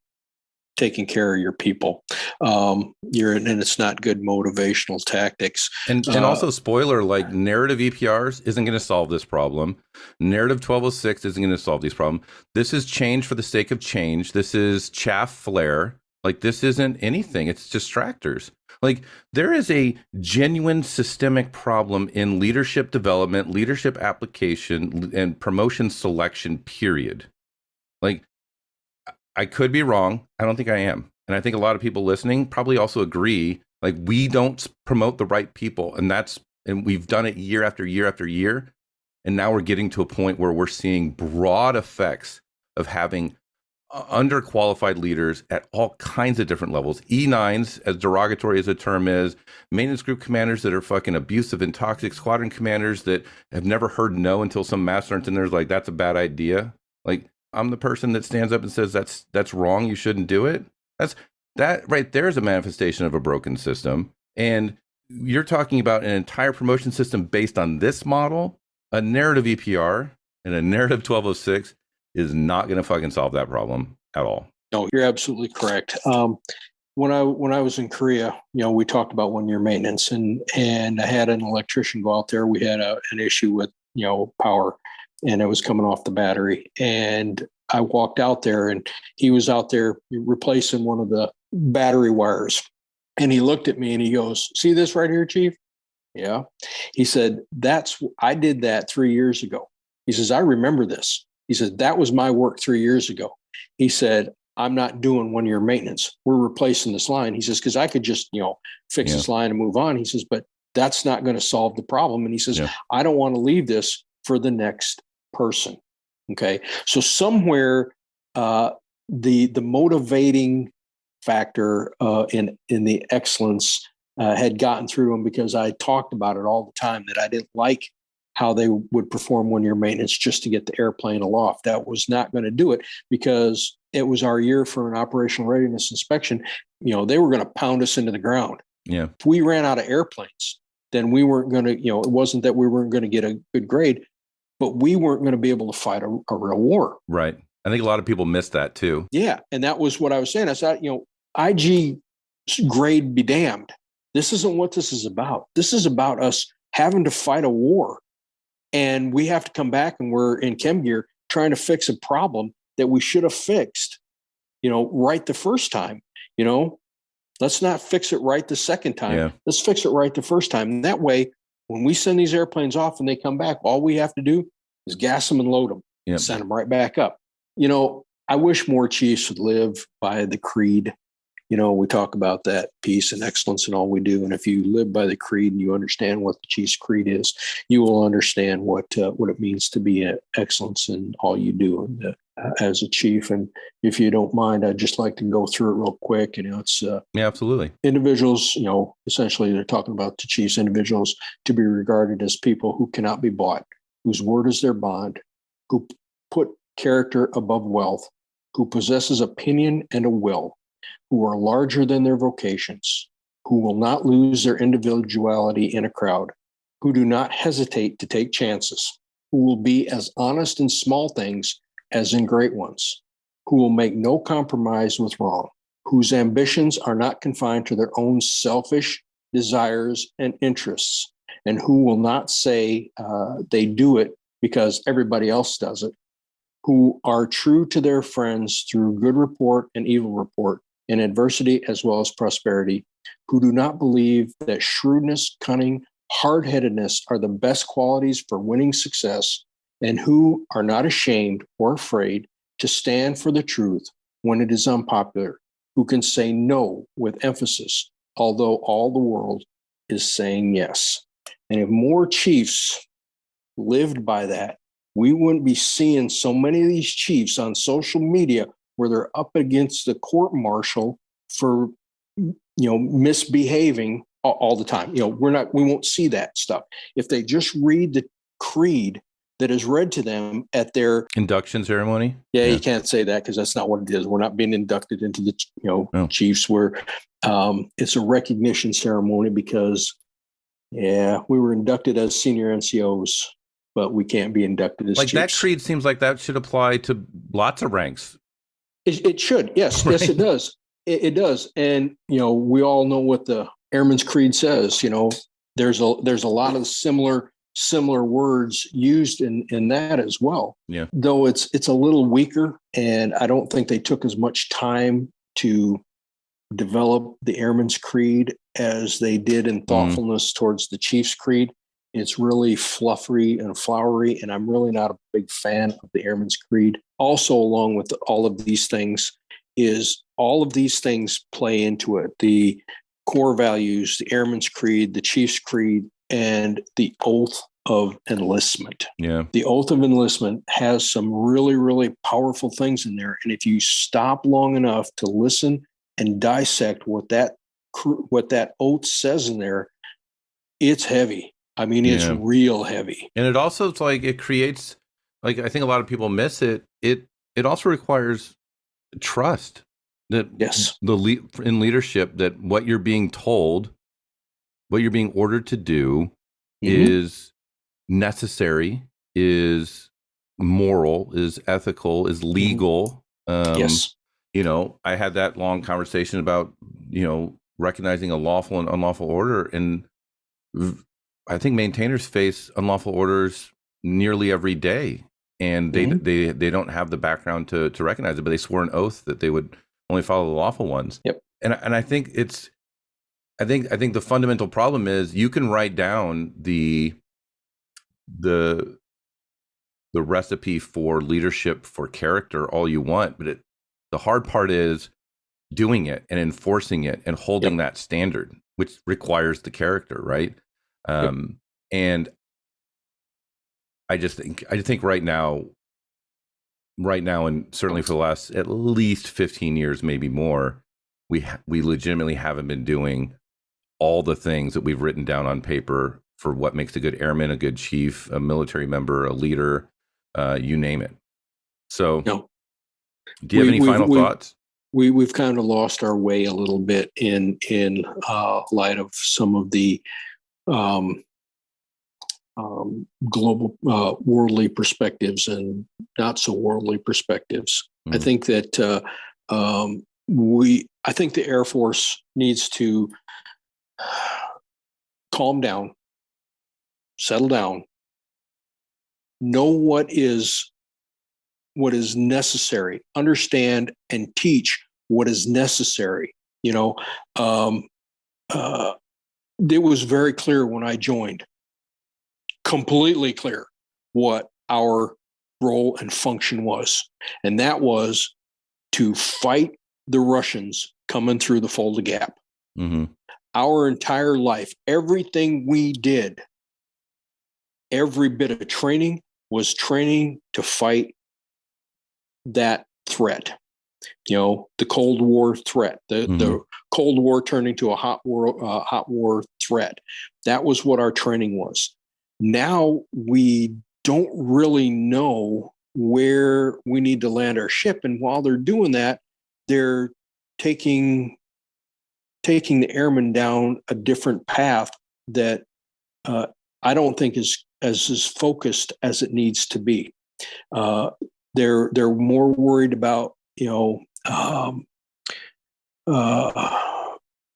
taking care of your people. And it's not good motivational tactics. And also, spoiler, like narrative EPRs isn't going to solve this problem. Narrative 1206 isn't going to solve these problems. This is change for the sake of change. This is chaff flare. Like this isn't anything. It's distractors. Like there is a genuine systemic problem in leadership development, leadership application, and promotion selection, period. Like I could be wrong. I don't think I am. And I think a lot of people listening probably also agree. Like we don't promote the right people. And we've done it year after year after year. And now we're getting to a point where we're seeing broad effects of having underqualified leaders at all kinds of different levels. E9s, as derogatory as the term is, maintenance group commanders that are fucking abusive and toxic, squadron commanders that have never heard no until some master sergeant in there is like, that's a bad idea. Like I'm the person that stands up and says that's wrong, you shouldn't do it. That right there is a manifestation of a broken system. And you're talking about an entire promotion system based on this model. A narrative EPR and a narrative 1206 is not going to fucking solve that problem at all. No, you're absolutely correct. When I was in Korea, you know, we talked about 1-year maintenance, and I had an electrician go out there. We had an issue with power, and it was coming off the battery. And I walked out there, and he was out there replacing one of the battery wires. And he looked at me and he goes, "See this right here, Chief?" Yeah. He said, I did that 3 years ago. He says, "I remember this." He said, "That was my work 3 years ago." He said, "I'm not doing 1 year maintenance. We're replacing this line." He says, "Because I could just, fix this line and move on." He says, "But that's not going to solve the problem." And he says, "I don't want to leave this for the next person." Okay. So somewhere, the motivating factor in the excellence had gotten through them, because I talked about it all the time, that I didn't like how they would perform 1 year maintenance just to get the airplane aloft. That was not going to do it, because it was our year for an operational readiness inspection. They were going to pound us into the ground. Yeah. If we ran out of airplanes, then we weren't going to, it wasn't that we weren't going to get a good grade, but we weren't going to be able to fight a real war. Right. I think a lot of people miss that too. Yeah. And that was what I was saying. I said, IG grade be damned. This isn't what this is about. This is about us having to fight a war. And we have to come back, and we're in chem gear trying to fix a problem that we should have fixed, right the first time. Let's not fix it right the second time. Yeah. Let's fix it right the first time. And that way, when we send these airplanes off and they come back, all we have to do is gas them and load them and send them right back up. I wish more chiefs would live by the creed. We talk about that peace and excellence in all we do. And if you live by the creed and you understand what the Chief's creed is, you will understand what it means to be excellence in all you do and, as a chief. And if you don't mind, I'd just like to go through it real quick. It's absolutely. Individuals, essentially they're talking about the Chief's individuals to be regarded as people who cannot be bought, whose word is their bond, who put character above wealth, who possesses opinion and a will, who are larger than their vocations, who will not lose their individuality in a crowd, who do not hesitate to take chances, who will be as honest in small things as in great ones, who will make no compromise with wrong, whose ambitions are not confined to their own selfish desires and interests, and who will not say they do it because everybody else does it, who are true to their friends through good report and evil report, in adversity as well as prosperity, who do not believe that shrewdness, cunning, hard-headedness are the best qualities for winning success, and who are not ashamed or afraid to stand for the truth when it is unpopular, who can say no with emphasis, although all the world is saying yes. And if more chiefs lived by that, we wouldn't be seeing so many of these chiefs on social media where they're up against the court martial for, misbehaving all the time. We won't see that stuff. If they just read the creed that is read to them at their induction ceremony. Yeah. You can't say that, because that's not what it is. We're not being inducted into the, chiefs. It's a recognition ceremony, because we were inducted as senior NCOs, but we can't be inducted as like chiefs. That creed seems like that should apply to lots of ranks. It should. Yes. Right. Yes, it does. It does. And, we all know what the Airman's Creed says. There's a lot of similar words used in that as well. Yeah. Though it's a little weaker, and I don't think they took as much time to develop the Airman's Creed as they did in thoughtfulness towards the Chief's Creed. It's really fluffy and flowery, and I'm really not a big fan of the Airman's Creed. Also, along with all of these things, all of these things play into it. The core values, the Airman's Creed, the Chief's Creed, and the Oath of Enlistment. Yeah. The Oath of Enlistment has some really, really powerful things in there. And if you stop long enough to listen and dissect what that oath says in there, it's heavy. I mean, it's real heavy. And it also, it's like, it creates, like, I think a lot of people miss it. It also requires trust that in leadership, that what you're being told, what you're being ordered to do is necessary, is moral, is ethical, is legal. Yes. I had that long conversation about, recognizing a lawful and unlawful order. And I think maintainers face unlawful orders nearly every day, and Mhm. they don't have the background to recognize it, but they swore an oath that they would only follow the lawful ones. Yep. And I think I think the fundamental problem is you can write down the recipe for leadership for character all you want, but the hard part is doing it and enforcing it and holding Yep. that standard, which requires the character, right? Yep. And I think right now, and certainly for the last at least 15 years, maybe more, we legitimately haven't been doing all the things that we've written down on paper for what makes a good airman, a good chief, a military member, a leader, you name it. So, No. do you have any final thoughts? We've kind of lost our way a little bit in light of some of the global worldly perspectives and not so worldly perspectives. I think that I think the Air Force needs to calm down, settle down, know what is necessary, understand and teach what is necessary. It was very clear when I joined, completely clear what our role and function was. And that was to fight the Russians coming through the Fulda Gap. Mm-hmm. Our entire life, everything we did, every bit of training was training to fight that threat. The Cold War threat, the Cold War turned into a hot war threat. That was what our training was. Now we don't really know where we need to land our ship, and while they're doing that, they're taking the airmen down a different path that I don't think is as focused as it needs to be. They're more worried about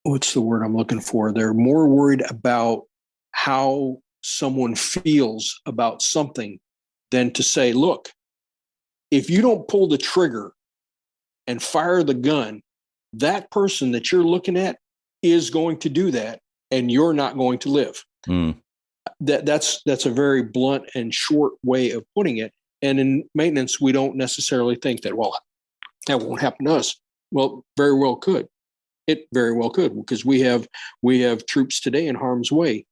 what's the word I'm looking for? They're more worried about how someone feels about something than to say, look, if you don't pull the trigger and fire the gun, that person that you're looking at is going to do that, and you're not going to live. That's a very blunt and short way of putting it. And in maintenance, we don't necessarily think that, well, that won't happen to us. Well, very well could. It very well could, because we have troops today in harm's way,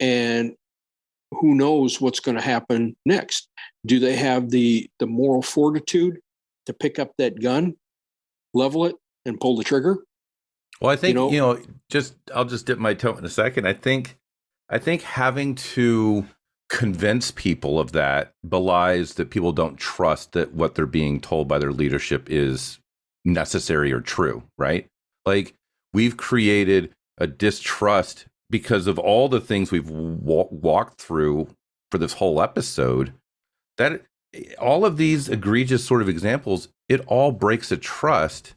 and who knows what's going to happen next? Do they have the moral fortitude to pick up that gun, level it, and pull the trigger? Well, I think I'll just dip my toe in a second. I think having to convince people of that belies that people don't trust that what they're being told by their leadership is necessary or true, right? Like, we've created a distrust because of all the things we've walked through for this whole episode, that all of these egregious sort of examples, it all breaks a trust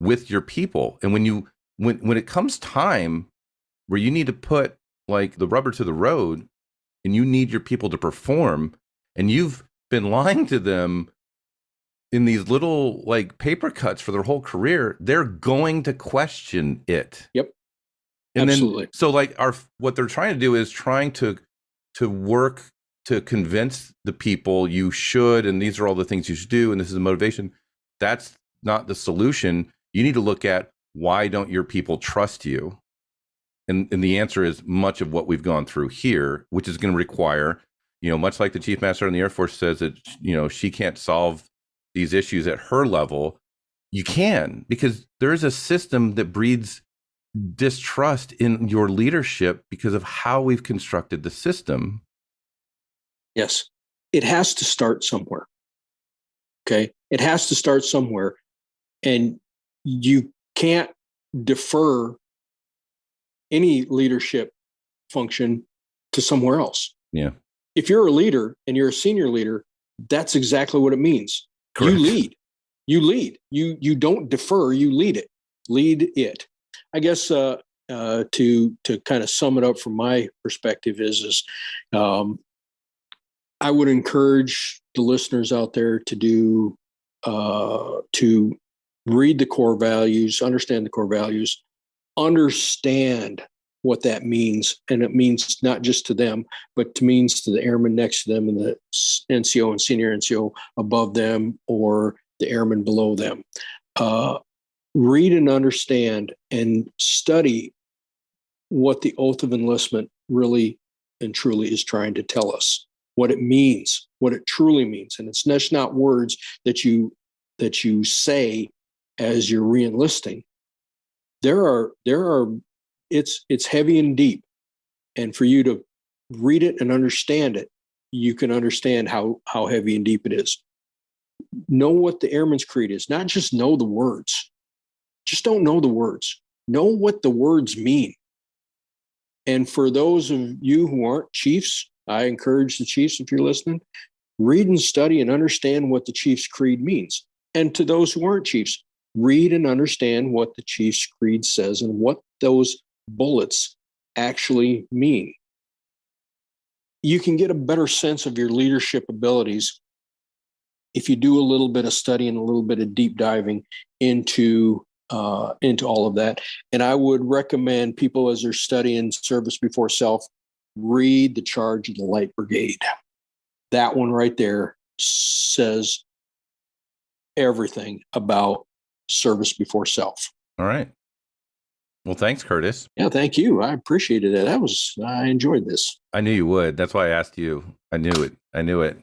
with your people. And when it comes time where you need to put like the rubber to the road and you need your people to perform, and you've been lying to them in these little like paper cuts for their whole career, they're going to question it. Yep. And absolutely. Then, so like what they're trying to do is trying to work to convince the people you should, and these are all the things you should do, and this is the motivation. That's not the solution. You need to look at, why don't your people trust you? And the answer is much of what we've gone through here, which is going to require, much like the Chief Master in the Air Force says that, she can't solve these issues at her level. You can, because there is a system that breeds distrust in your leadership because of how we've constructed the system. Yes. It has to start somewhere. Okay. It has to start somewhere. And you can't defer any leadership function to somewhere else. Yeah. If you're a leader and you're a senior leader, that's exactly what it means. Correct. You lead. You don't defer, you lead it. Lead it. I guess to kind of sum it up from my perspective is I would encourage the listeners out there to read the core values, understand the core values, understand what that means. And it means not just to them, but it means to the airmen next to them and the NCO and senior NCO above them or the airmen below them. Read and understand and study what the oath of enlistment really and truly is trying to tell us, what it means, what it truly means. And it's just not words that you say as you're re-enlisting. It's heavy and deep. And for you to read it and understand it, you can understand how heavy and deep it is. Know what the Airman's Creed is, not just know the words. Just don't know the words. Know what the words mean. And for those of you who aren't chiefs, I encourage the chiefs, if you're listening, read and study and understand what the Chief's Creed means. And to those who aren't chiefs, read and understand what the Chief's Creed says and what those bullets actually mean. You can get a better sense of your leadership abilities if you do a little bit of study and a little bit of deep diving into all of that. And I would recommend people, as they're studying service before self, read The Charge of the Light Brigade. That one right there says everything about service before self. All right. Well, thanks, Kurtis. Yeah, thank you. I appreciated it. I enjoyed this. I knew you would. That's why I asked you. I knew it. I knew that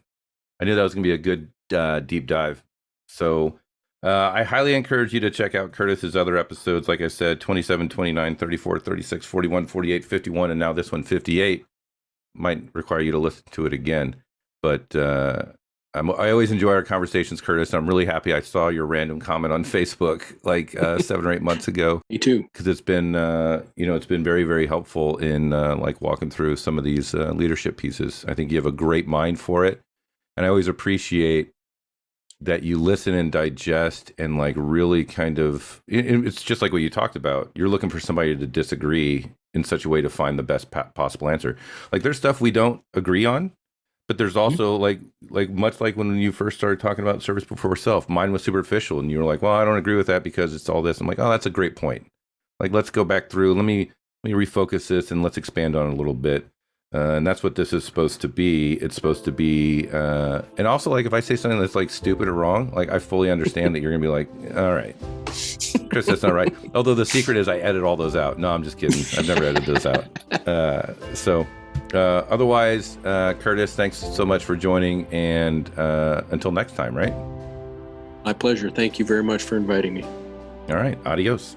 was going to be a good deep dive. So I highly encourage you to check out Kurtis's other episodes. Like I said, 27, 29, 34, 36, 41, 48, 51, and now this one, 58. Might require you to listen to it again. But I always enjoy our conversations, Kurtis. I'm really happy I saw your random comment on Facebook like 7 or 8 months ago. Me too. Because it's been, it's been very, very helpful in like walking through some of these leadership pieces. I think you have a great mind for it. And I always appreciate that you listen and digest and like really kind of, it's just like what you talked about. You're looking for somebody to disagree in such a way to find the best possible answer. Like there's stuff we don't agree on, but there's also like much like when you first started talking about service before self, mine was superficial and you were like, well, I don't agree with that because it's all this. I'm like, oh, that's a great point. Like, let's go back through. Let me refocus this and let's expand on it a little bit. And that's what this is supposed to be. It's supposed to be, and also like if I say something that's like stupid or wrong, like I fully understand that you're gonna be like, all right, Chris, that's not right. Although the secret is I edit all those out. No, I'm just kidding. I've never edited those out. Otherwise, Kurtis, thanks so much for joining, and until next time, right? My pleasure. Thank you very much for inviting me. All right, adios.